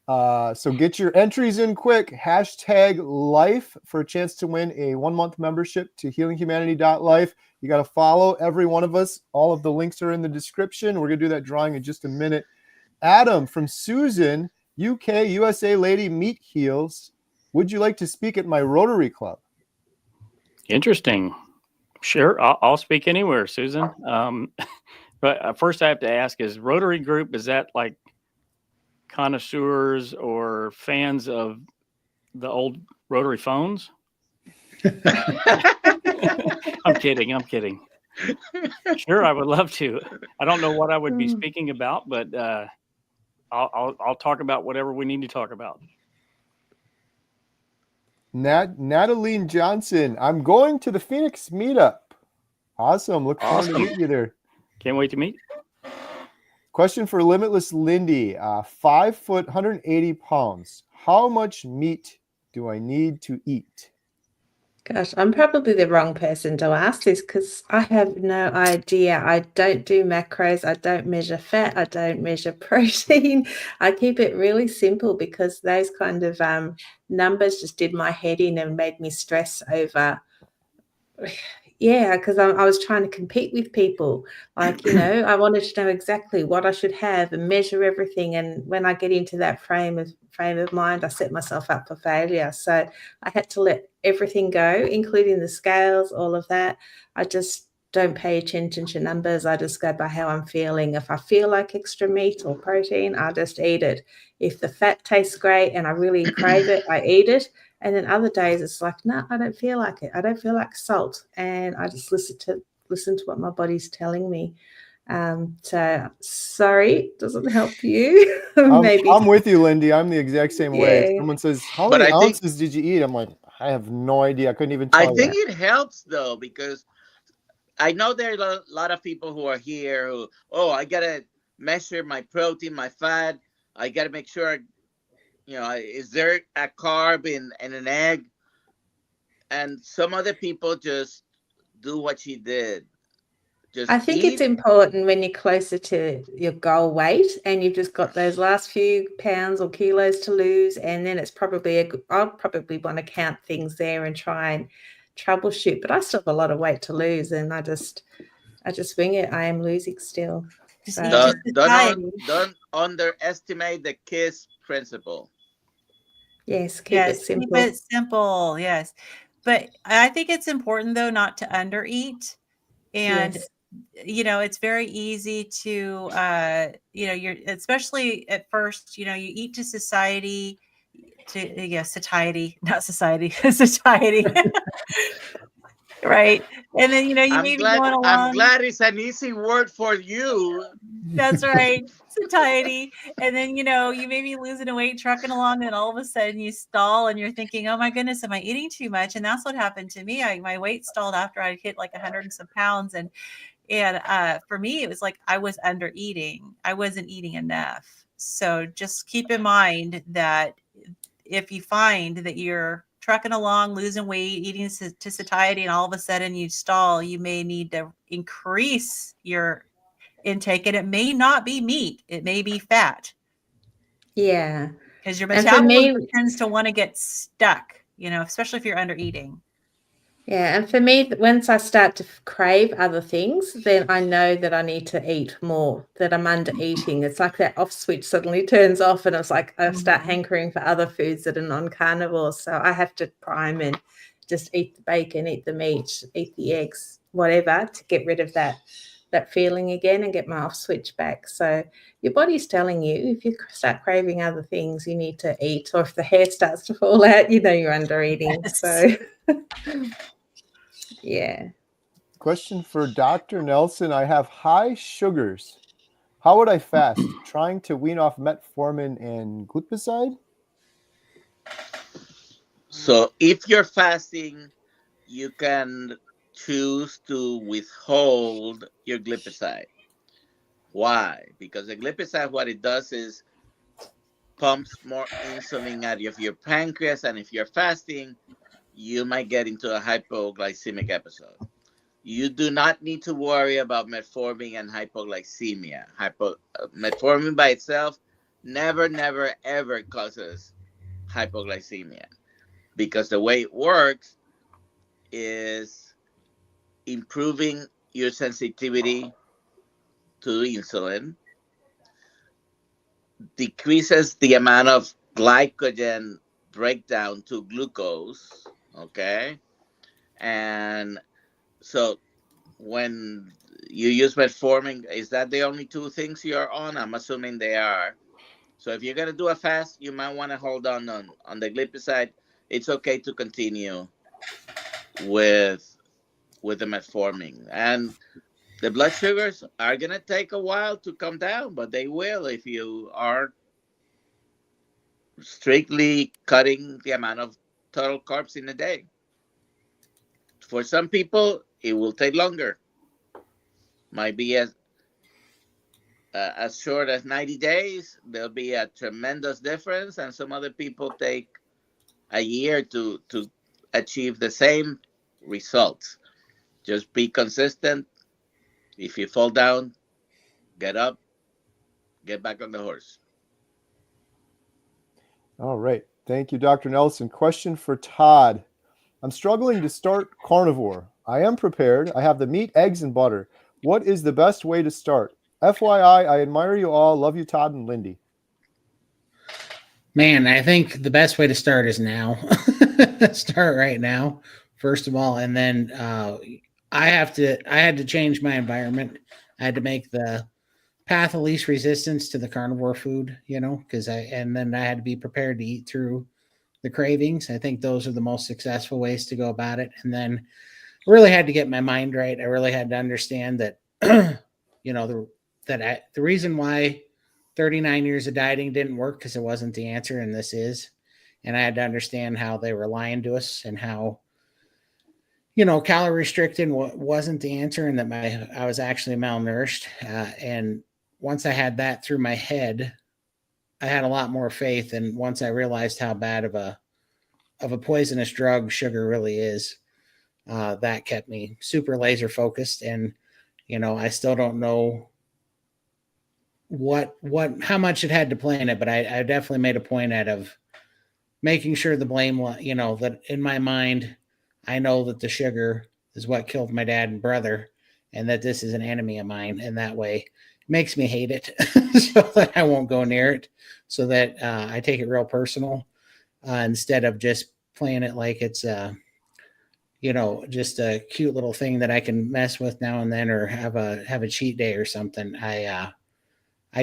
So get your entries in quick. #life for a chance to win a 1-month membership to healinghumanity.life. You got to follow every one of us. All of the links are in the description. We're going to do that drawing in just a minute. Adam from Susan, UK, USA Lady Meat Heals. Would you like to speak at my Rotary Club? Interesting. Sure. I'll speak anywhere, Susan. But first I have to ask, is Rotary Group, is that like connoisseurs or fans of the old rotary phones? I'm kidding. Sure, I would love to. I don't know what I would be speaking about, but I'll talk about whatever we need to talk about. Natalie Johnson, I'm going to the Phoenix meetup. Awesome. Look forward to Awesome. meeting you there. Can't wait to meet. Question for Limitless Lindy. 5 foot, 180 pounds. How much meat do I need to eat? Gosh, I'm probably the wrong person to ask this because I have no idea. I don't do macros. I don't measure fat. I don't measure protein. I keep it really simple because those kind of numbers just did my head in and made me stress over. Yeah, because I was trying to compete with people. Like, I wanted to know exactly what I should have and measure everything. And when I get into that frame of mind, I set myself up for failure. So I had to let everything go, including the scales, all of that. I just don't pay attention to numbers. I just go by how I'm feeling. If I feel like extra meat or protein, I just eat it. If the fat tastes great and I really crave it, I eat it. And then other days it's like, no, I don't feel like it. I don't feel like salt. And I just listen to what my body's telling me. So sorry, doesn't help you. Maybe I'm with you, Lindy. I'm the exact same way. If Yeah. someone says, how But many I think- ounces did you eat? I'm like, I have no idea. I couldn't even tell I think you. it helps though, because I know there are a lot of people who are here who, I gotta measure my protein, my fat. I gotta make sure, is there a carb in an egg? And some other people just do what she did. Just I think it's eat. important when you're closer to your goal weight and you've just got those last few pounds or kilos to lose, and then it's probably I'll probably want to count things there and try and troubleshoot. But I still have a lot of weight to lose, and I just wing it. I am losing still. Just So- eat Don't, to don't, satiety. don't underestimate the KISS principle. Yes, keep it simple. Keep it simple. Yes. But I think it's important though not to undereat. And Yes. it's very easy to you're especially at first, you eat to satiety, satiety, not society, satiety. Right. And then, you may be going along. I'm glad it's an easy word for you. That's right. Satiety. And then, you may be losing weight, trucking along, and all of a sudden you stall and you're thinking, oh my goodness, am I eating too much? And that's what happened to me. My weight stalled after I hit like 100 and some pounds. And for me, it was like I was under eating. I wasn't eating enough. So just keep in mind that if you find that you're trucking along, losing weight, eating to satiety, and all of a sudden you stall, you may need to increase your intake. And it may not be meat. It may be fat. Yeah. Because your And for metabolism me- tends to want to get stuck, especially if you're under eating. Yeah, and for me, once I start to crave other things, then I know that I need to eat more, that I'm under eating. It's like that off switch suddenly turns off, and it's like I start hankering for other foods that are non-carnivore. So I have to prime and just eat the bacon, eat the meat, eat the eggs, whatever, to get rid of that feeling again and get my off switch back. So your body's telling you if you start craving other things, you need to eat, or if the hair starts to fall out, you're under eating. Yes. So yeah. Question for Dr. Nelson. I have high sugars. How would I fast? Trying to wean off metformin and glipizide? So if you're fasting, you can choose to withhold your glipizide. Why? Because the glipizide, what it does is pumps more insulin out of your pancreas, and if you're fasting, you might get into a hypoglycemic episode. You do not need to worry about metformin and hypoglycemia. Metformin by itself never, never, ever causes hypoglycemia, because the way it works is improving your sensitivity to insulin, decreases the amount of glycogen breakdown to glucose, okay? And so when you use metformin, is that the only two things you're on? I'm assuming they are. So if you're going to do a fast, you might want to hold on the glipizide. It's okay to continue with the metformin. And the blood sugars are going to take a while to come down, but they will if you are strictly cutting the amount of total carbs in a day. For some people, it will take longer. Might be as short as 90 days. There'll be a tremendous difference, and some other people take a year to achieve the same results. Just be consistent. If you fall down, get up, get back on the horse. All right. Thank you, Dr. Nelson. Question for Todd. I'm struggling to start carnivore. I am prepared. I have the meat, eggs, and butter. What is the best way to start? FYI, I admire you all. Love you, Todd and Lindy. Man, I think the best way to start is now. Start right now, first of all, and then I had to change my environment. I had to make the path of least resistance to the carnivore food, and then I had to be prepared to eat through the cravings. I think those are the most successful ways to go about it. And then I really had to get my mind right. I really had to understand that, the reason why 39 years of dieting didn't work because it wasn't the answer, and this is. And I had to understand how they were lying to us and how, calorie restricting wasn't the answer, and that I was actually malnourished. And once I had that through my head, I had a lot more faith. And once I realized how bad of a poisonous drug sugar really is, that kept me super laser focused. And, I still don't know how much it had to play in it, but I definitely made a point out of making sure the blame, that in my mind, I know that the sugar is what killed my dad and brother, and that this is an enemy of mine. And that way it makes me hate it so that I won't go near it, so that I take it real personal instead of just playing it like it's, just a cute little thing that I can mess with now and then, or have a cheat day or something. I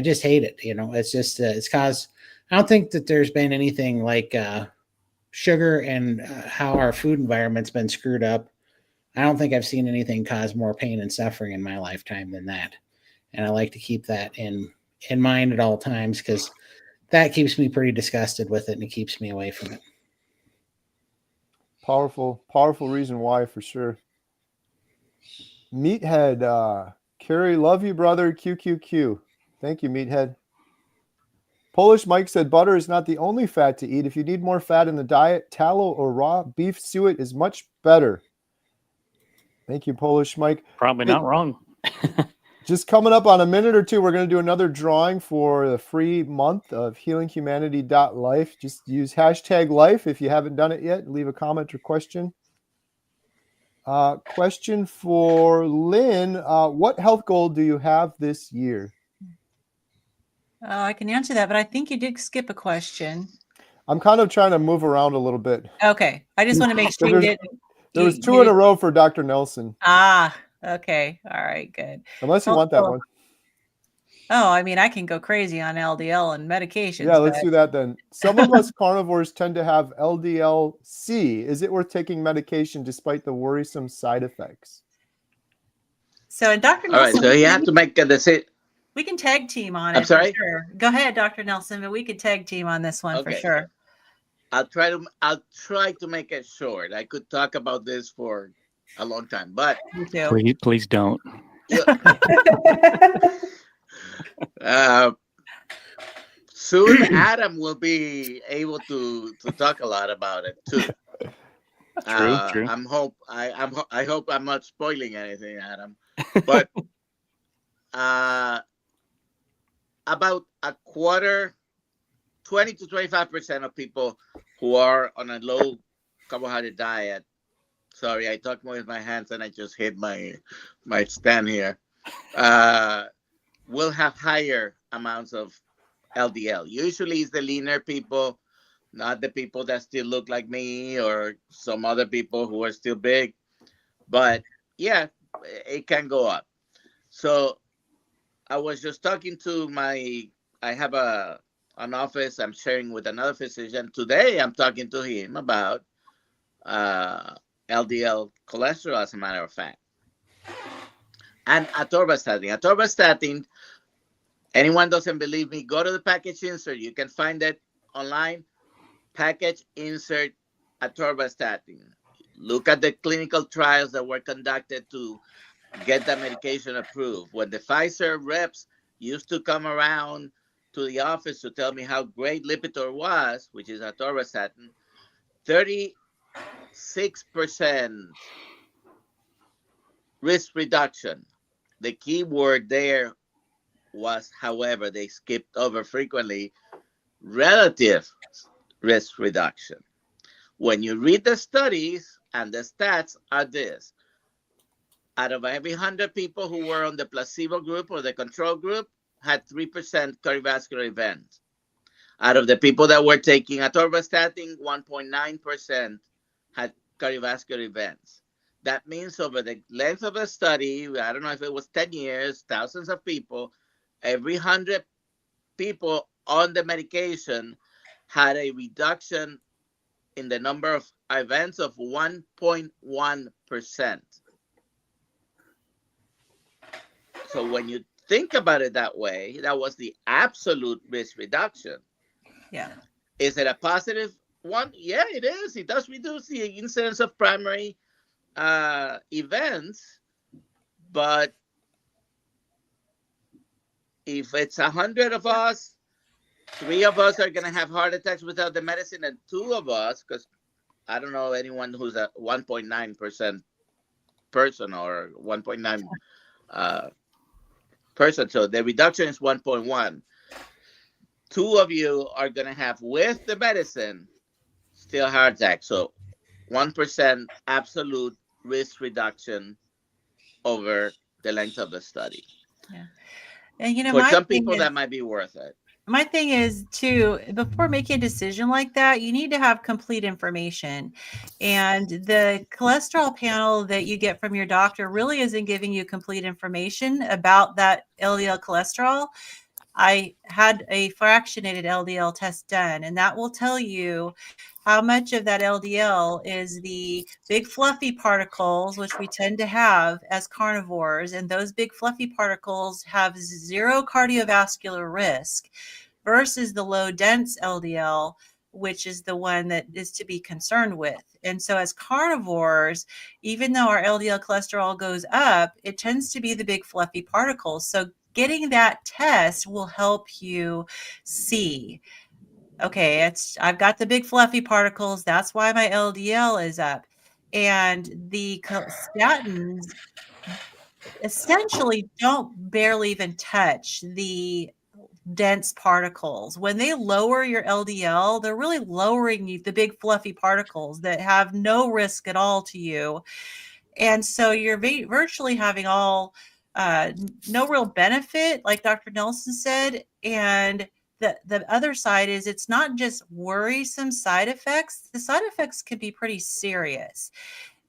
just hate it. It's just, it's caused, I don't think that there's been anything like sugar and how our food environment's been screwed up. I don't think I've seen anything cause more pain and suffering in my lifetime than that. And I like to keep that in mind at all times, because that keeps me pretty disgusted with it, and it keeps me away from it. Powerful reason why, for sure. Meathead, Kerry, love you, brother. QQQ. Thank you, Meathead. Polish Mike said butter is not the only fat to eat. If you need more fat in the diet, tallow or raw beef suet is much better. Thank you, Polish Mike. Probably not wrong. Just coming up on a minute or two, we're going to do another drawing for the free month of healinghumanity.life. Just use #life if you haven't done it yet. Leave a comment or question. Question for Lynn. What health goal do you have this year? I can answer that, but I think you did skip a question. I'm kind of trying to move around a little bit. Okay. I just want to make sure you did. There was two in a row for Dr. Nelson. Okay. All right, good. Unless you want that one. Oh, I mean, I can go crazy on LDL and medications. Yeah, let's do that then. Some of us carnivores tend to have LDL-C. Is it worth taking medication despite the worrisome side effects? So, and Dr. Nelson. All right, so you have to make a decision. We can tag team on it. I'm sorry? For sure. Go ahead, Dr. Nelson, but we could tag team on this one for sure. I'll try to make it short. I could talk about this for a long time, but please don't. Soon Adam will be able to talk a lot about it too. True. I hope I'm not spoiling anything, Adam. But about a quarter, 20 to 25% of people who are on a low carbohydrate diet. Sorry, I talk with my hands and I just hit my stand here. Will have higher amounts of LDL. Usually it's the leaner people, not the people that still look like me or some other people who are still big. But yeah, it can go up. So I was just talking to I have an office I'm sharing with another physician. Today I'm talking to him about LDL cholesterol, as a matter of fact. And atorvastatin. Atorvastatin, anyone doesn't believe me, go to the package insert. You can find it online. Package insert atorvastatin. Look at the clinical trials that were conducted to get that medication approved. When the Pfizer reps used to come around to the office to tell me how great Lipitor was, which is atorvastatin, 36% risk reduction. The key word there was, however, they skipped over frequently, relative risk reduction. When you read the studies, and the stats are this: out of every 100 people who were on the placebo group or the control group, had 3% cardiovascular events. Out of the people that were taking atorvastatin, 1.9% had cardiovascular events. That means over the length of the study, I don't know if it was 10 years, thousands of people, every 100 people on the medication had a reduction in the number of events of 1.1%. So when you think about it that way, that was the absolute risk reduction. Yeah. Is it a positive one? Yeah, it is. It does reduce the incidence of primary events, but if it's 100 of us, 3 of us are going to have heart attacks without the medicine, and 2 of us, because I don't know anyone who's a 1.9% person or 1.9 person. So the reduction is 1.1. 2 of you are going to have, with the medicine, still heart attack. So 1% absolute risk reduction over the length of the study. Yeah. And for some people, that might be worth it. My thing is too, before making a decision like that, you need to have complete information. And the cholesterol panel that you get from your doctor really isn't giving you complete information about that LDL cholesterol. I had a fractionated LDL test done, and that will tell you how much of that LDL is the big fluffy particles, which we tend to have as carnivores. And those big fluffy particles have 0 cardiovascular risk, versus the low dense LDL, which is the one that is to be concerned with. And so as carnivores, even though our LDL cholesterol goes up, it tends to be the big fluffy particles. So getting that test will help you see, okay, I've got the big fluffy particles. That's why my LDL is up. And the statins essentially don't barely even touch the dense particles. When they lower your LDL, they're really lowering the big fluffy particles that have no risk at all to you. And so you're virtually having no real benefit, like Dr. Nelson said. And the other side is, it's not just worrisome side effects. The side effects can be pretty serious.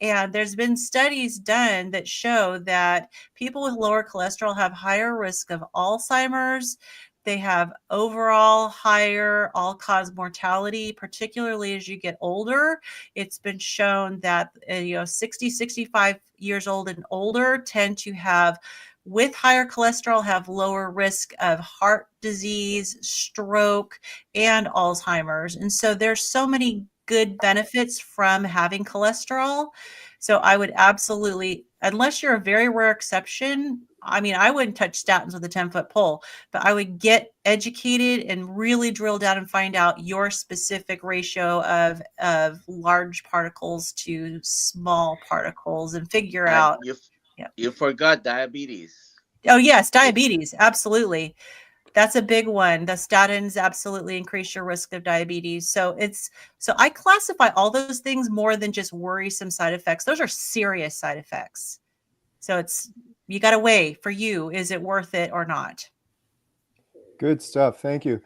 And there's been studies done that show that people with lower cholesterol have higher risk of Alzheimer's. They have overall higher all-cause mortality, particularly as you get older. It's been shown that 60, 65 years old and older tend to have, with higher cholesterol, have lower risk of heart disease, stroke, and Alzheimer's. And so there's so many good benefits from having cholesterol. So I would absolutely, unless you're a very rare exception, I mean, I wouldn't touch statins with a 10-foot pole, but I would get educated and really drill down and find out your specific ratio of large particles to small particles and figure And out. you forgot diabetes. Oh, yes, diabetes. Absolutely. That's a big one. The statins absolutely increase your risk of diabetes. So I classify all those things more than just worrisome side effects. Those are serious side effects. So you got to weigh for you, is it worth it or not? Good stuff. Thank you.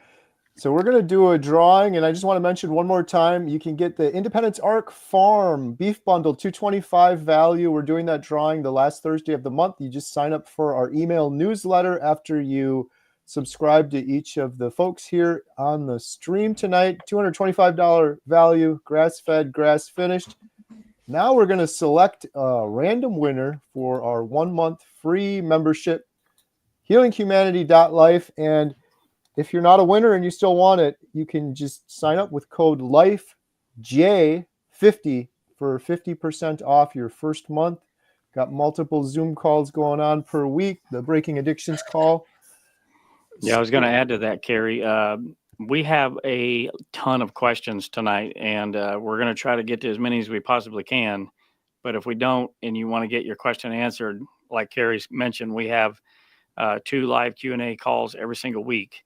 So we're going to do a drawing, and I just want to mention one more time, you can get the Independence Arc Farm Beef Bundle 225 value. We're doing that drawing the last Thursday of the month. You just sign up for our email newsletter after you subscribe to each of the folks here on the stream tonight. $225 value, grass-fed, grass-finished. Now we're going to select a random winner for our 1-month free membership, healinghumanity.life. And if you're not a winner and you still want it, you can just sign up with code LIFEJ50 for 50% off your first month. Got multiple Zoom calls going on per week, the Breaking Addictions call. Yeah, I was going to add to that, Kerry. We have a ton of questions tonight, and we're going to try to get to as many as we possibly can. But if we don't, and you want to get your question answered, like Kerry's mentioned, we have 2 live Q&A calls every single week.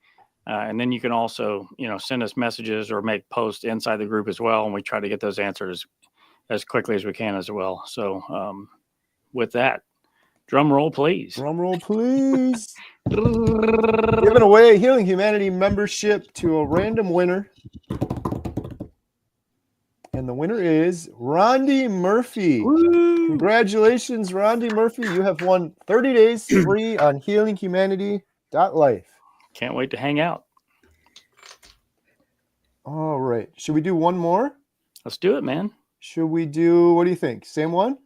And then you can also, send us messages or make posts inside the group as well. And we try to get those answers as quickly as we can as well. So with that, drum roll, please. Drum roll, please. Giving away Healing Humanity membership to a random winner. And the winner is Rondi Murphy. Woo! Congratulations, Rondi Murphy. You have won 30 days free on healinghumanity.life. Can't wait to hang out. All right. Should we do one more? Let's do it, man. Should we do, what do you think? Same one?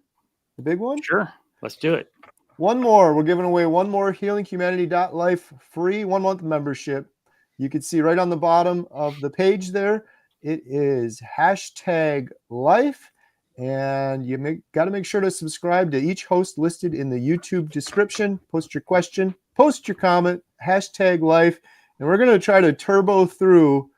The big one? Sure. Let's do it. One more. We're giving away one more healinghumanity.life free 1-month membership. You can see right on the bottom of the page there, it is #life. And you got to make sure to subscribe to each host listed in the YouTube description. Post your question, post your comment, #life. And we're going to try to turbo through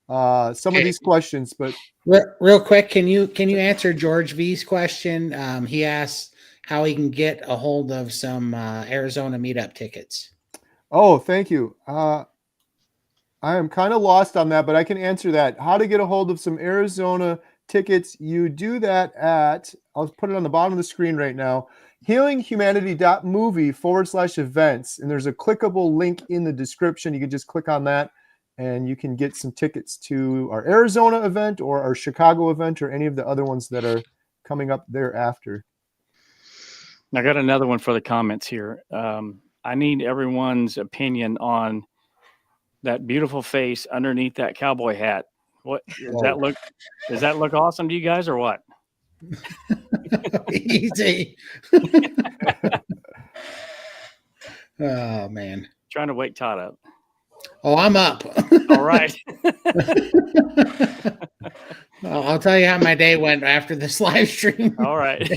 some of these questions. But real quick, can you answer George V's question? He asked how he can get a hold of some Arizona meetup tickets. Oh, thank you. I am kind of lost on that, but I can answer that. How to get a hold of some Arizona tickets. You do that at, I'll put it on the bottom of the screen right now, healinghumanity.movie/events. And there's a clickable link in the description. You can just click on that and you can get some tickets to our Arizona event or our Chicago event or any of the other ones that are coming up thereafter. I got another one for the comments here. I need everyone's opinion on that beautiful face underneath that cowboy hat. What does that look awesome to you guys or what? Easy. Oh man. Trying to wake Todd up. Oh, I'm up. All right. Well, I'll tell you how my day went after this live stream. All right.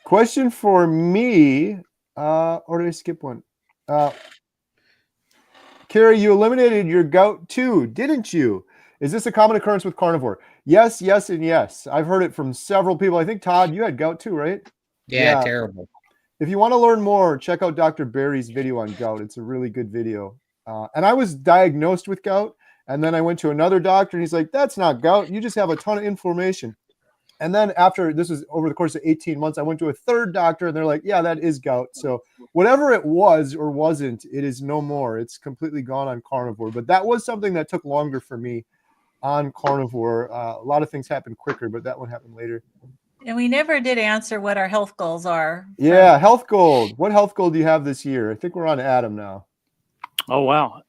Question for me, or did I skip one? Kerry, you eliminated your gout too, didn't you? Is this a common occurrence with carnivore? Yes, yes, and yes. I've heard it from several people. I think, Todd, you had gout too, right? Yeah, terrible. If you want to learn more, check out Dr. Barry's video on gout. It's a really good video. And I was diagnosed with gout, and then I went to another doctor, and he's like, that's not gout. You just have a ton of inflammation. And then after, this was over the course of 18 months, I went to a third doctor, and they're like, yeah, that is gout. So whatever it was or wasn't, it is no more. It's completely gone on carnivore. But that was something that took longer for me on carnivore. A lot of things happened quicker, but that one happened later. And we never did answer what our health goals are. Yeah, health goal. What health goal do you have this year? I think we're on to Adam now. Oh, wow.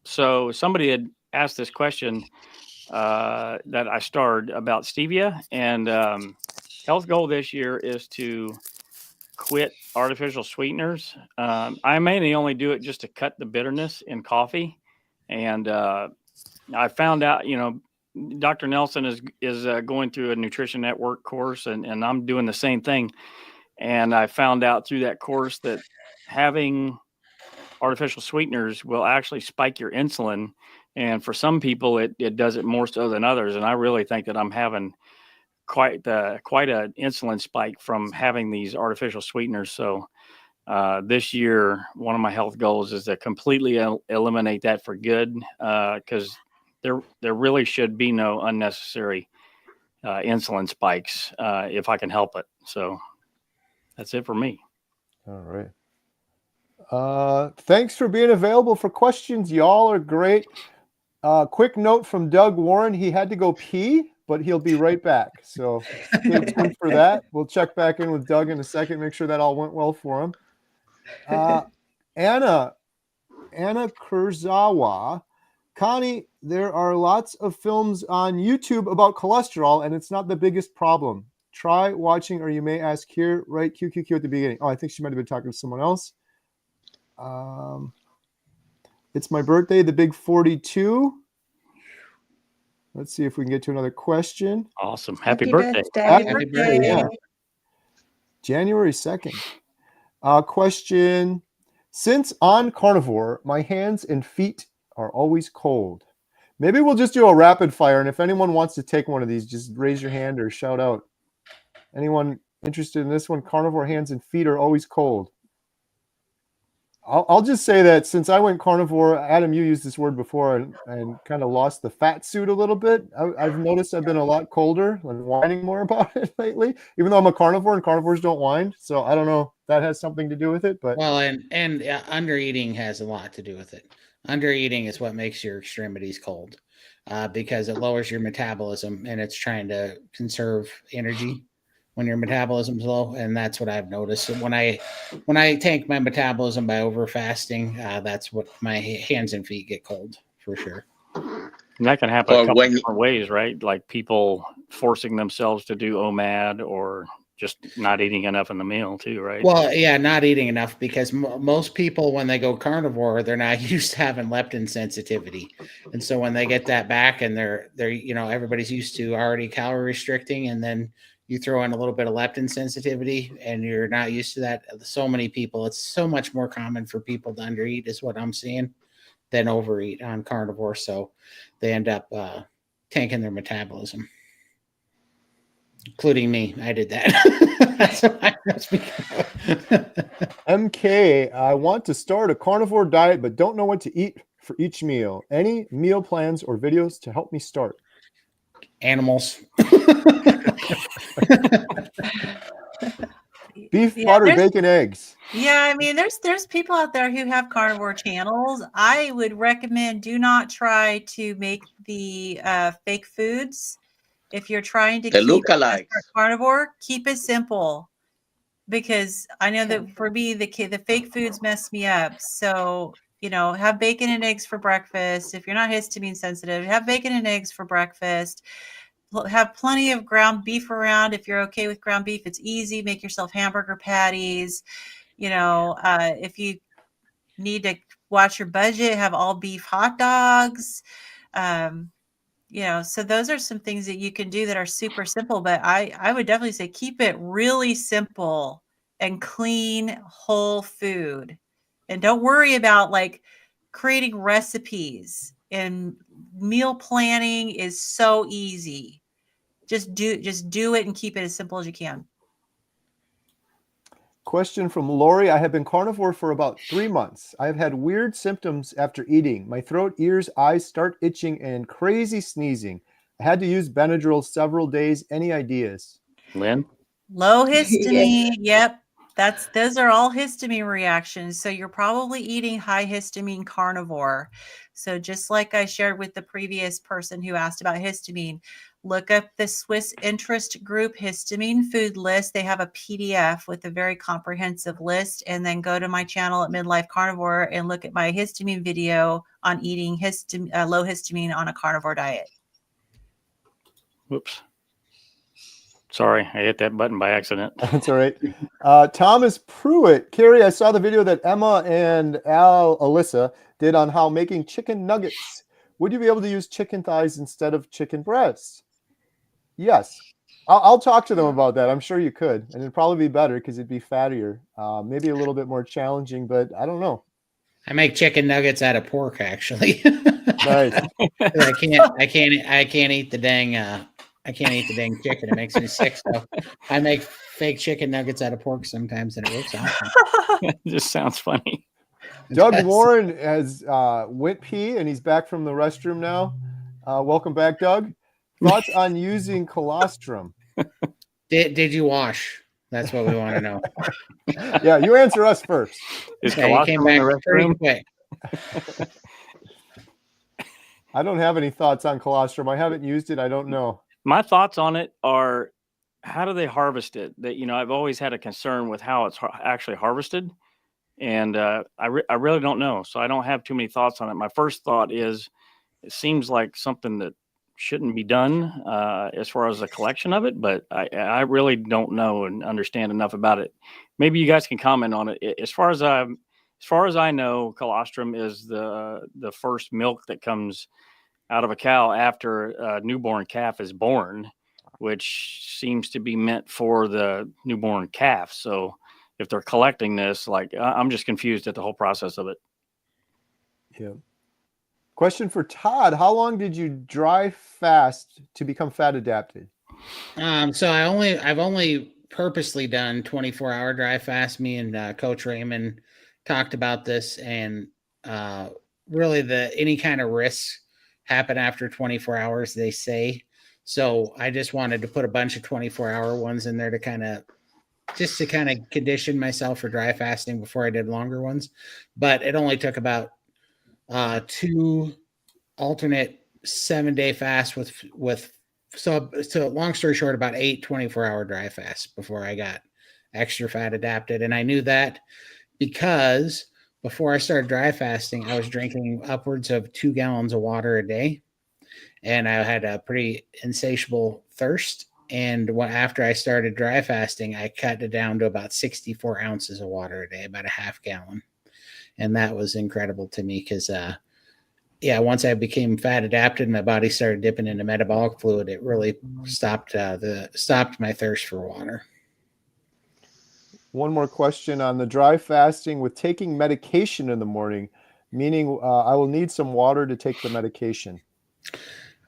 So somebody had asked this question that I starred about stevia, and health goal this year is to quit artificial sweeteners. I mainly only do it just to cut the bitterness in coffee. And I found out, Dr. Nelson is going through a Nutrition Network course, and I'm doing the same thing. And I found out through that course that having artificial sweeteners will actually spike your insulin. And for some people, it does it more so than others. And I really think that I'm having quite an insulin spike from having these artificial sweeteners. So this year, one of my health goals is to completely eliminate that for good, because there really should be no unnecessary insulin spikes if I can help it. So that's it for me. All right. Thanks for being available for questions. Y'all are great. Quick note from Doug Warren. He had to go pee, but he'll be right back. So stay tuned for that. We'll check back in with Doug in a second, make sure that all went well for him. Anna Kurzawa. Connie, there are lots of films on YouTube about cholesterol, and it's not the biggest problem. Try watching, or you may ask here, right? QQQ at the beginning. Oh, I think she might have been talking to someone else. It's my birthday, the big 42. Let's see if we can get to another question. Awesome. Happy birthday. Happy birthday. Yeah. January 2nd. Question. Since on carnivore, my hands and feet are always cold. Maybe we'll just do a rapid fire, and if anyone wants to take one of these, just raise your hand or shout out. Anyone interested in this one? Carnivore hands and feet are always cold. I'll just say that since I went carnivore, Adam, you used this word before, and kind of lost the fat suit a little bit. I've noticed I've been a lot colder and whining more about it lately, even though I'm a carnivore and carnivores don't whine. So I don't know if that has something to do with it. But Well, and under eating has a lot to do with it. Under eating is what makes your extremities cold, because it lowers your metabolism, and it's trying to conserve energy when your metabolism's low. And that's what I've noticed. So when I tank my metabolism by over fasting, that's what my hands and feet get cold for sure. And that can happen Or a couple when you- different ways, right? Like people forcing themselves to do OMAD, or just not eating enough in the meal too, right? Well, yeah, not eating enough, because most people, when they go carnivore, they're not used to having leptin sensitivity. And so when they get that back, and they're everybody's used to already calorie restricting, and then you throw in a little bit of leptin sensitivity and you're not used to that. So many people, it's so much more common for people to undereat, is what I'm seeing, than overeat on carnivore. So they end up tanking their metabolism, including me. I did that. That's what I was speaking of. MK, I want to start a carnivore diet, but don't know what to eat for each meal. Any meal plans or videos to help me start? Animals. Beef, Yeah, butter, there's- bacon, eggs. Yeah, I mean, there's people out there who have carnivore channels. I would recommend do not try to make the fake foods. If you're trying to The keep lookalikes. carnivore, keep it simple, because I know that for me, the fake foods mess me up. So, have bacon and eggs for breakfast. If you're not histamine sensitive, have bacon and eggs for breakfast. Have plenty of ground beef around. If you're okay with ground beef, it's easy. Make yourself hamburger patties. If you need to watch your budget, have all beef hot dogs. So those are some things that you can do that are super simple, but I would definitely say keep it really simple and clean, whole food. And don't worry about like creating recipes, and meal planning is so easy. Just do it and keep it as simple as you can. Question from Lori. I have been carnivore for about 3 months. I have had weird symptoms after eating. My throat, ears, eyes start itching and crazy sneezing. I had to use Benadryl several days. Any ideas? Lynn? Low histamine. Yep. Those are all histamine reactions. So you're probably eating high histamine carnivore. So just like I shared with the previous person who asked about histamine, look up the Swiss Interest Group histamine food list. They have a PDF with a very comprehensive list. And then go to my channel at Midlife Carnivore and look at my histamine video on eating low histamine on a carnivore diet. Whoops. Sorry, I hit that button by accident. That's all right. Thomas Pruitt. Kerry, I saw the video that Emma and Alyssa did on how making chicken nuggets. Would you be able to use chicken thighs instead of chicken breasts? Yes. I'll talk to them about that. I'm sure you could, and it'd probably be better because it'd be fattier. Maybe a little bit more challenging, but I don't know. I make chicken nuggets out of pork, actually. Nice. I can't eat the dang chicken. It makes me sick. So I make fake chicken nuggets out of pork sometimes, and it works awesome. It just sounds funny. Doug Yes. Warren has went pee, and he's back from the restroom now. Welcome back, Doug. Thoughts on using colostrum? Did you wash? That's what we want to know. Yeah, you answer us first. Is Yeah, you came colostrum in back the pretty restroom? quick. I don't have any thoughts on colostrum. I haven't used it. I don't know. My thoughts on it are, how do they harvest it? That, I've always had a concern with how it's actually harvested, and I really don't know. So I don't have too many thoughts on it. My first thought is, it seems like something that shouldn't be done as far as the collection of it, but I really don't know and understand enough about it. Maybe you guys can comment on it. As far as I know, colostrum is the first milk that comes out of a cow after a newborn calf is born, which seems to be meant for the newborn calf. So if they're collecting this, I'm just confused at the whole process of it. Yeah. Question for Todd: how long did you dry fast to become fat adapted? So I've only purposely done 24-hour dry fast. Me and Coach Raymond talked about this, and really any kind of risks happen after 24 hours, they say. So I just wanted to put a bunch of 24-hour ones in there to kind of condition myself for dry fasting before I did longer ones. But it only took about 2 alternate 7-day fasts so long story short, about 8 24-hour dry fasts before I got extra fat adapted. And I knew that because before I started dry fasting, I was drinking upwards of 2 gallons of water a day, and I had a pretty insatiable thirst. And after I started dry fasting, I cut it down to about 64 ounces of water a day, about a half gallon. And that was incredible to me because, once I became fat adapted, my body started dipping into metabolic fluid. It really stopped my thirst for water. One more question on the dry fasting with taking medication in the morning, meaning I will need some water to take the medication.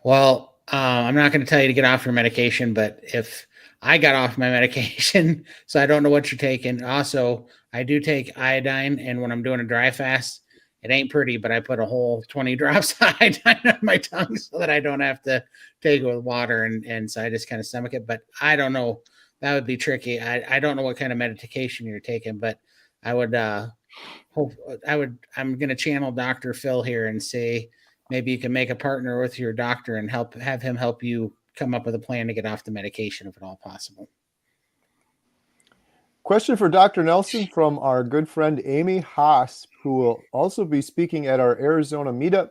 Well, I'm not going to tell you to get off your medication, but if I got off my medication, so I don't know what you're taking. Also, I do take iodine, and when I'm doing a dry fast, it ain't pretty, but I put a whole 20 drops of iodine on my tongue so that I don't have to take it with water, and so I just kind of stomach it. But I don't know. That would be tricky. I don't know what kind of medication you're taking, but I'm going to channel Dr. Phil here and say, maybe you can make a partner with your doctor and have him help you come up with a plan to get off the medication if at all possible. Question for Dr. Nelson from our good friend Amy Haas, who will also be speaking at our Arizona meetup.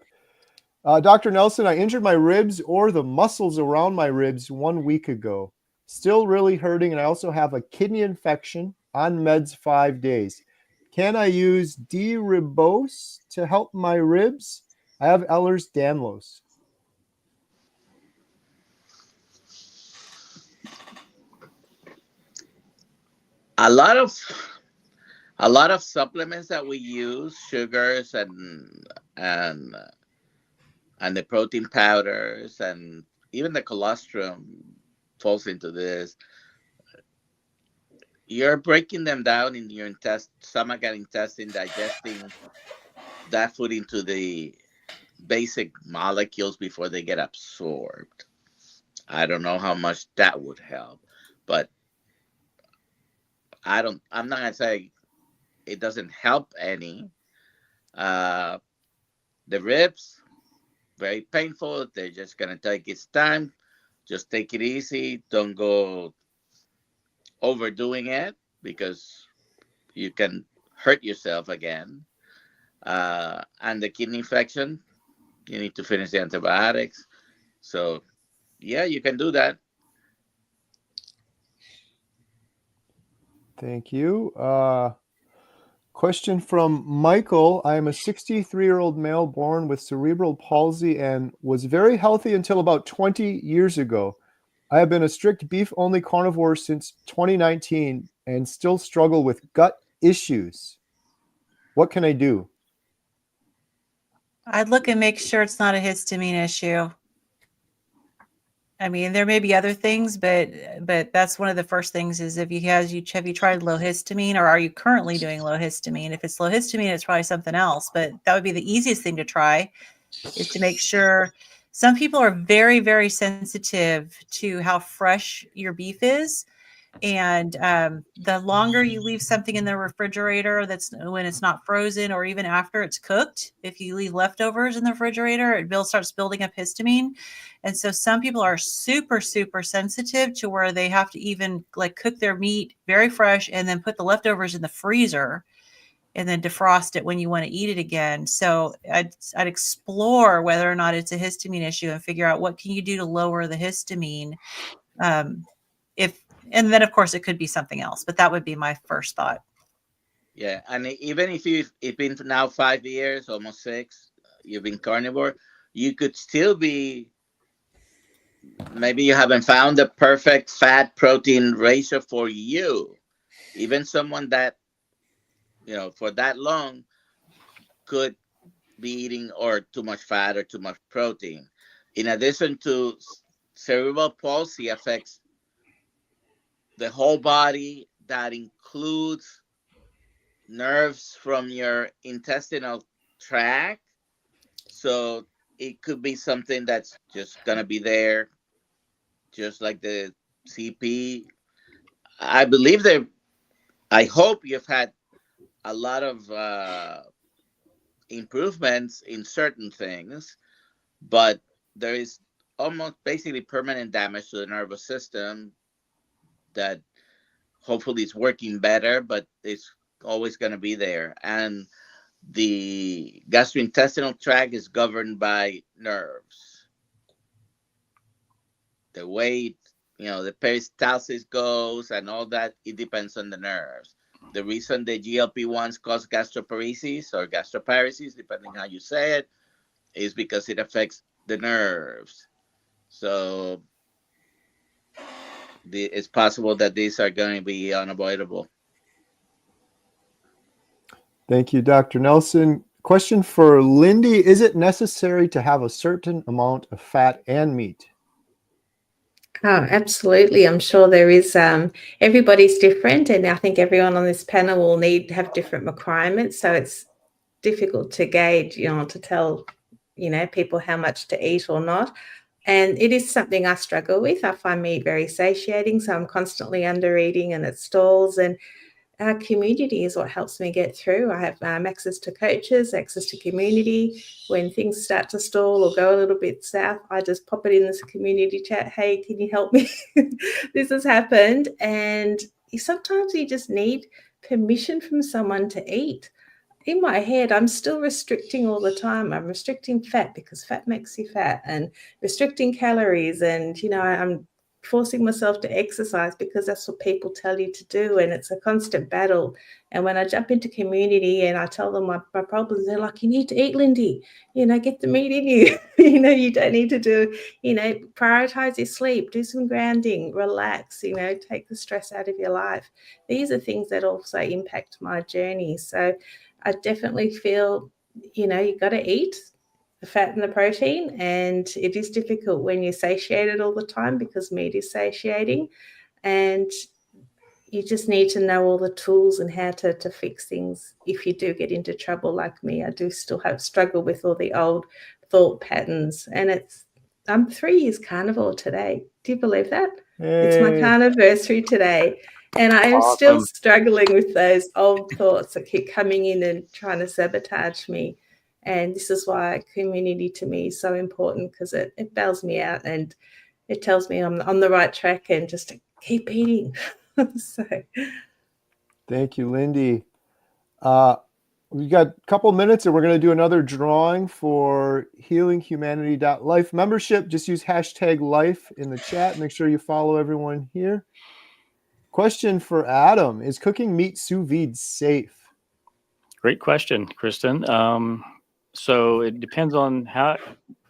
Dr. Nelson, I injured my ribs or the muscles around my ribs 1 week ago. Still really hurting, and I also have a kidney infection, on meds 5 days. Can I use D-ribose to help my ribs? I have Ehlers-Danlos. A lot of supplements that we use, sugars and the protein powders, and even the colostrum falls into this. You're breaking them down in your stomach and intestine, digesting that food into the basic molecules before they get absorbed. I don't know how much that would help, but I'm not gonna say it doesn't help any. The ribs, very painful. They're just gonna take its time. Just take it easy. Don't go overdoing it because you can hurt yourself again. And the kidney infection, you need to finish the antibiotics. So, yeah, you can do that. Thank you. Question from Michael. I am a 63-year-old male born with cerebral palsy and was very healthy until about 20 years ago. I have been a strict beef-only carnivore since 2019 and still struggle with gut issues. What can I do? I'd look and make sure it's not a histamine issue. I mean, there may be other things, but that's one of the first things is have you tried low histamine, or are you currently doing low histamine? If it's low histamine, it's probably something else, but that would be the easiest thing to try, is to make sure. Some people are very, very sensitive to how fresh your beef is. And the longer you leave something in the refrigerator, that's when it's not frozen, or even after it's cooked, if you leave leftovers in the refrigerator, it starts building up histamine. And so some people are super, super sensitive to where they have to even like cook their meat very fresh and then put the leftovers in the freezer and then defrost it when you want to eat it again. So I'd explore whether or not it's a histamine issue and figure out what can you do to lower the histamine. And then of course it could be something else, but that would be my first thought. Yeah, and even if it's been now 5 years, almost 6, you've been carnivore, you could still be, maybe you haven't found the perfect fat protein ratio for you. Even someone that, for that long could be eating or too much fat or too much protein. In addition to cerebral palsy affects the whole body, that includes nerves from your intestinal tract. So it could be something that's just going to be there, just like the CP. I believe I hope you've had a lot of improvements in certain things, but there is almost basically permanent damage to the nervous system that hopefully is working better, but it's always going to be there. And the gastrointestinal tract is governed by nerves. The way, the peristalsis goes and all that, it depends on the nerves. The reason the GLP-1s cause gastroparesis or gastroparesis, depending how you say it, is because it affects the nerves. So it's possible that these are going to be unavoidable. Thank you, Dr. Nelson. Question for Lindy. Is it necessary to have a certain amount of fat and meat? Oh, absolutely. I'm sure there is. Everybody's different, and I think everyone on this panel will have different requirements. So it's difficult to gauge, to tell, people how much to eat or not. And it is something I struggle with. I find meat very satiating, so I'm constantly under eating and it stalls. And our community is what helps me get through. I have access to coaches, access to community. When things start to stall or go a little bit south, I just pop it in this community chat. Hey, can you help me? This has happened. And sometimes you just need permission from someone to eat. In my head, I'm still restricting all the time. I'm restricting fat because fat makes you fat, and restricting calories. And, I'm forcing myself to exercise because that's what people tell you to do. And it's a constant battle. And when I jump into community and I tell them my problems, they're like, you need to eat, Lindy, get the meat in you. You don't need to do, prioritize your sleep, do some grounding, relax, take the stress out of your life. These are things that also impact my journey. So I definitely feel, you got to eat the fat and the protein, and it is difficult when you're satiated all the time because meat is satiating, and you just need to know all the tools and how to fix things if you do get into trouble like me. I do still struggle with all the old thought patterns, and I'm 3 years carnivore today. Do you believe that? Hey. It's my carniversary today. And I am still struggling with those old thoughts that keep coming in and trying to sabotage me. And this is why community to me is so important, because it bails me out and it tells me I'm on the right track and just to keep eating. So. Thank you, Lindy. We've got a couple minutes and we're going to do another drawing for healinghumanity.life membership. Just use #life in the chat. Make sure you follow everyone here. Question for Adam. Is cooking meat sous vide safe? Great question, Kristen. So it depends on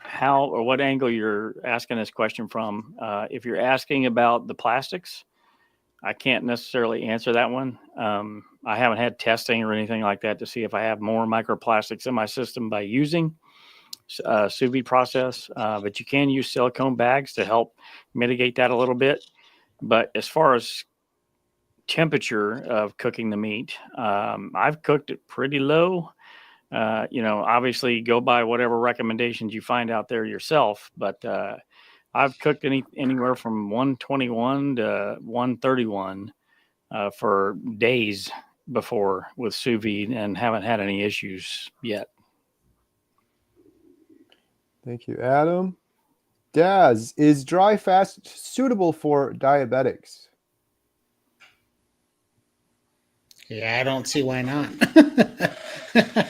how or what angle you're asking this question from. If you're asking about the plastics, I can't necessarily answer that one. I haven't had testing or anything like that to see if I have more microplastics in my system by using sous vide process, but you can use silicone bags to help mitigate that a little bit. But as far as temperature of cooking the meat, I've cooked it pretty low. Obviously go by whatever recommendations you find out there yourself, but I've cooked anywhere from 121 to 131 for days before with sous vide and haven't had any issues yet. Thank you, Adam. Daz, is dry fast suitable for diabetics? Yeah, I don't see why not.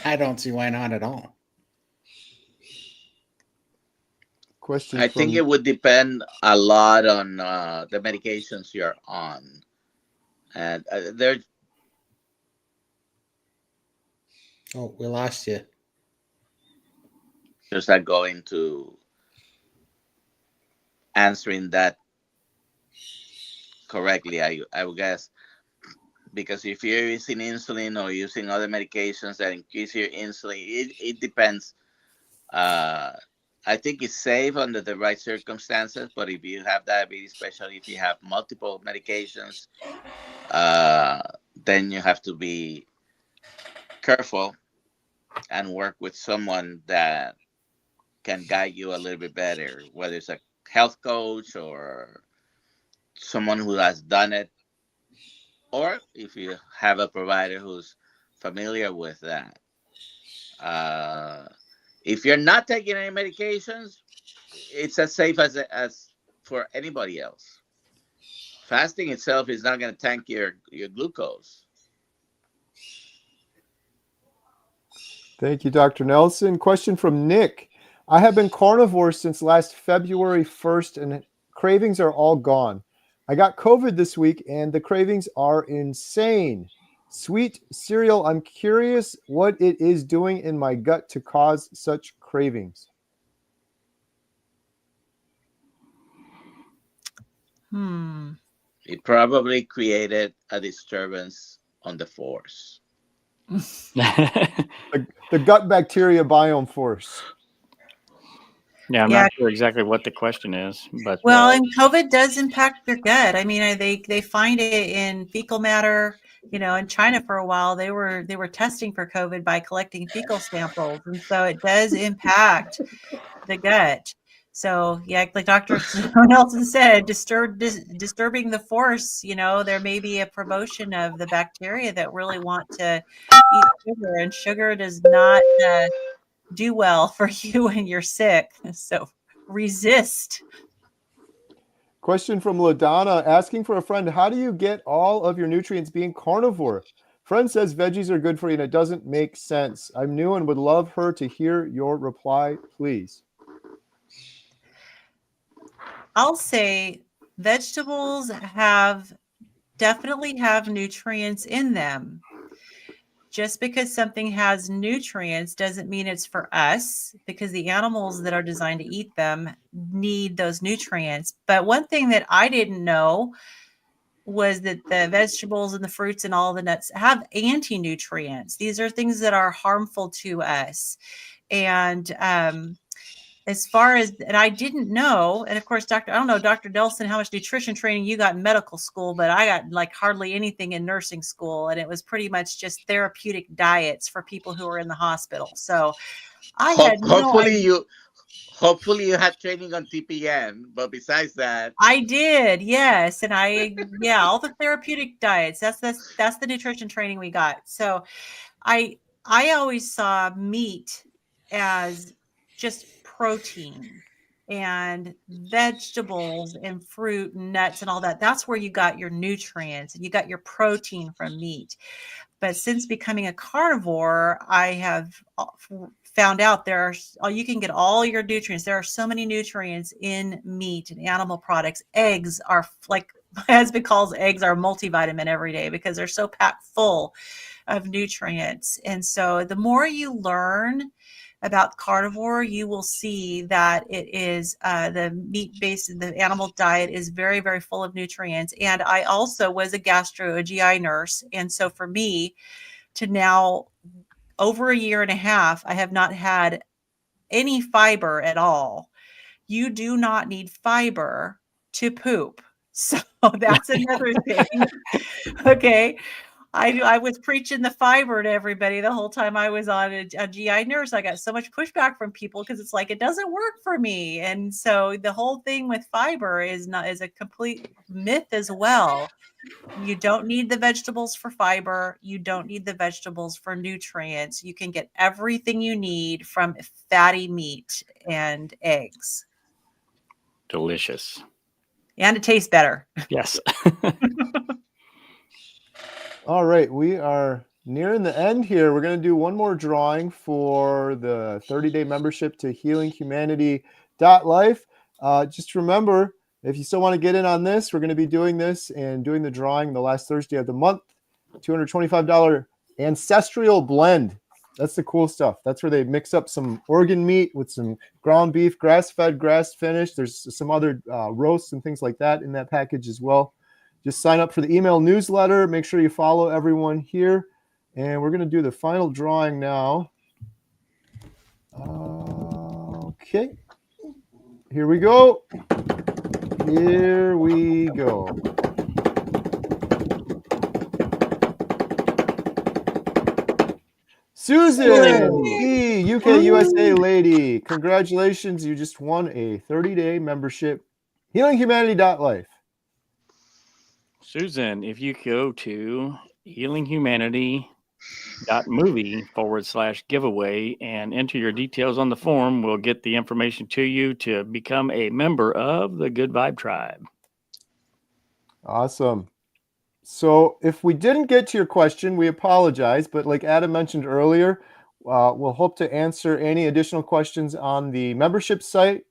I don't see why not at all. Question I think it would depend a lot on the medications you're on. And Oh, we lost you. just not going to answering that correctly, I would guess. Because if you're using insulin or using other medications that increase your insulin, it depends. I think it's safe under the right circumstances, but if you have diabetes, especially if you have multiple medications, then you have to be careful and work with someone that can guide you a little bit better, whether it's a health coach or someone who has done it, or if you have a provider who's familiar with that. If you're not taking any medications, it's as safe as for anybody else. Fasting itself is not going to tank your glucose. Thank you, Dr. Nelson. Question from Nick. I have been carnivore since last February 1st and cravings are all gone. I got COVID this week and the cravings are insane. Sweet cereal, I'm curious what it is doing in my gut to cause such cravings. It probably created a disturbance on the force. The gut bacteria biome force. Yeah, I'm not sure exactly what the question is, but and COVID does impact your gut. I mean, they find it in fecal matter. In China for a while, they were testing for COVID by collecting fecal samples, and so it does impact the gut. So yeah, like Dr. Nelson said, disturbing the force. There may be a promotion of the bacteria that really want to eat sugar, and sugar does not do well for you when you're sick. So resist. Question from LaDonna asking for a friend, how do you get all of your nutrients being carnivore? Friend says veggies are good for you and it doesn't make sense. I'm new and would love her to hear your reply, please. I'll say vegetables definitely have nutrients in them. Just because something has nutrients doesn't mean it's for us, because the animals that are designed to eat them need those nutrients. But one thing that I didn't know was that the vegetables and the fruits and all the nuts have anti-nutrients. These are things that are harmful to us. And as far as, and I didn't know, and of course, I don't know, Dr. Delson, how much nutrition training you got in medical school, but I got like hardly anything in nursing school. And it was pretty much just therapeutic diets for people who are in the hospital. So I had no idea. Hopefully you had training on TPN, but besides that. I did, yes. And all the therapeutic diets, that's the nutrition training we got. So I always saw meat as just protein, and vegetables and fruit and nuts and all that. That's where you got your nutrients and you got your protein from meat. But since becoming a carnivore, I have found out you can get all your nutrients. There are so many nutrients in meat and animal products. Eggs are like my husband calls eggs our multivitamin every day because they're so packed full of nutrients. And so the more you learn about carnivore, you will see that it is the meat-based, the animal diet is very, very full of nutrients. And I also was a GI nurse. And so for me to now, over a year and a half, I have not had any fiber at all. You do not need fiber to poop. So that's another thing. Okay. I was preaching the fiber to everybody the whole time I was on a GI nurse. I got so much pushback from people because it's like, it doesn't work for me. And so the whole thing with fiber is a complete myth as well. You don't need the vegetables for fiber. You don't need the vegetables for nutrients. You can get everything you need from fatty meat and eggs. Delicious. And it tastes better. Yes. All right, we are nearing the end here. We're going to do one more drawing for the 30-day membership to healinghumanity.life. Just remember, if you still want to get in on this, we're going to be doing this and doing the drawing the last Thursday of the month. $225 ancestral blend. That's the cool stuff. That's where they mix up some organ meat with some ground beef, grass-fed, grass-finished. There's some other roasts and things like that in that package as well. Just sign up for the email newsletter. Make sure you follow everyone here. And we're going to do the final drawing now. Okay. Here we go. Here we go. Susan, E, UK, USA lady. Congratulations. You just won a 30-day membership. HealingHumanity.life. Susan, if you go to healinghumanity.movie/giveaway and enter your details on the form, we'll get the information to you to become a member of the Good Vibe Tribe. Awesome. So if we didn't get to your question, we apologize. But like Adam mentioned earlier, we'll hope to answer any additional questions on the membership site,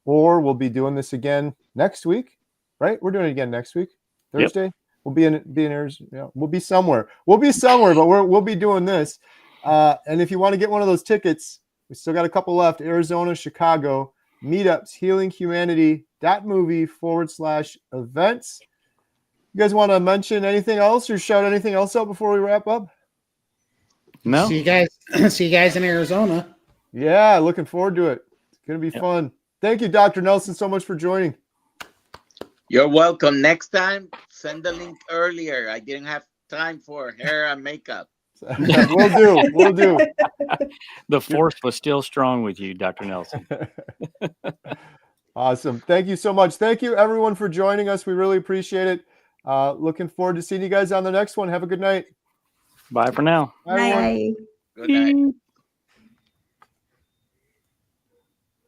or we'll be doing this again next week, right? We're doing it again next week. Thursday. Yep. We'll be in we'll be somewhere. We'll be somewhere, but we'll be doing this. And if you want to get one of those tickets, we still got a couple left. Arizona, Chicago, meetups, healinghumanity.movie/events. You guys want to mention anything else or shout anything else out before we wrap up? No. See you guys in Arizona. Yeah, looking forward to it. It's gonna be fun. Thank you, Dr. Nelson, so much for joining. You're welcome. Next time, send the link earlier. I didn't have time for hair and makeup. We'll do. The force was still strong with you, Dr. Nelson. Awesome. Thank you so much. Thank you, everyone, for joining us. We really appreciate it. Looking forward to seeing you guys on the next one. Have a good night. Bye for now. Bye, everyone. Bye. Good night.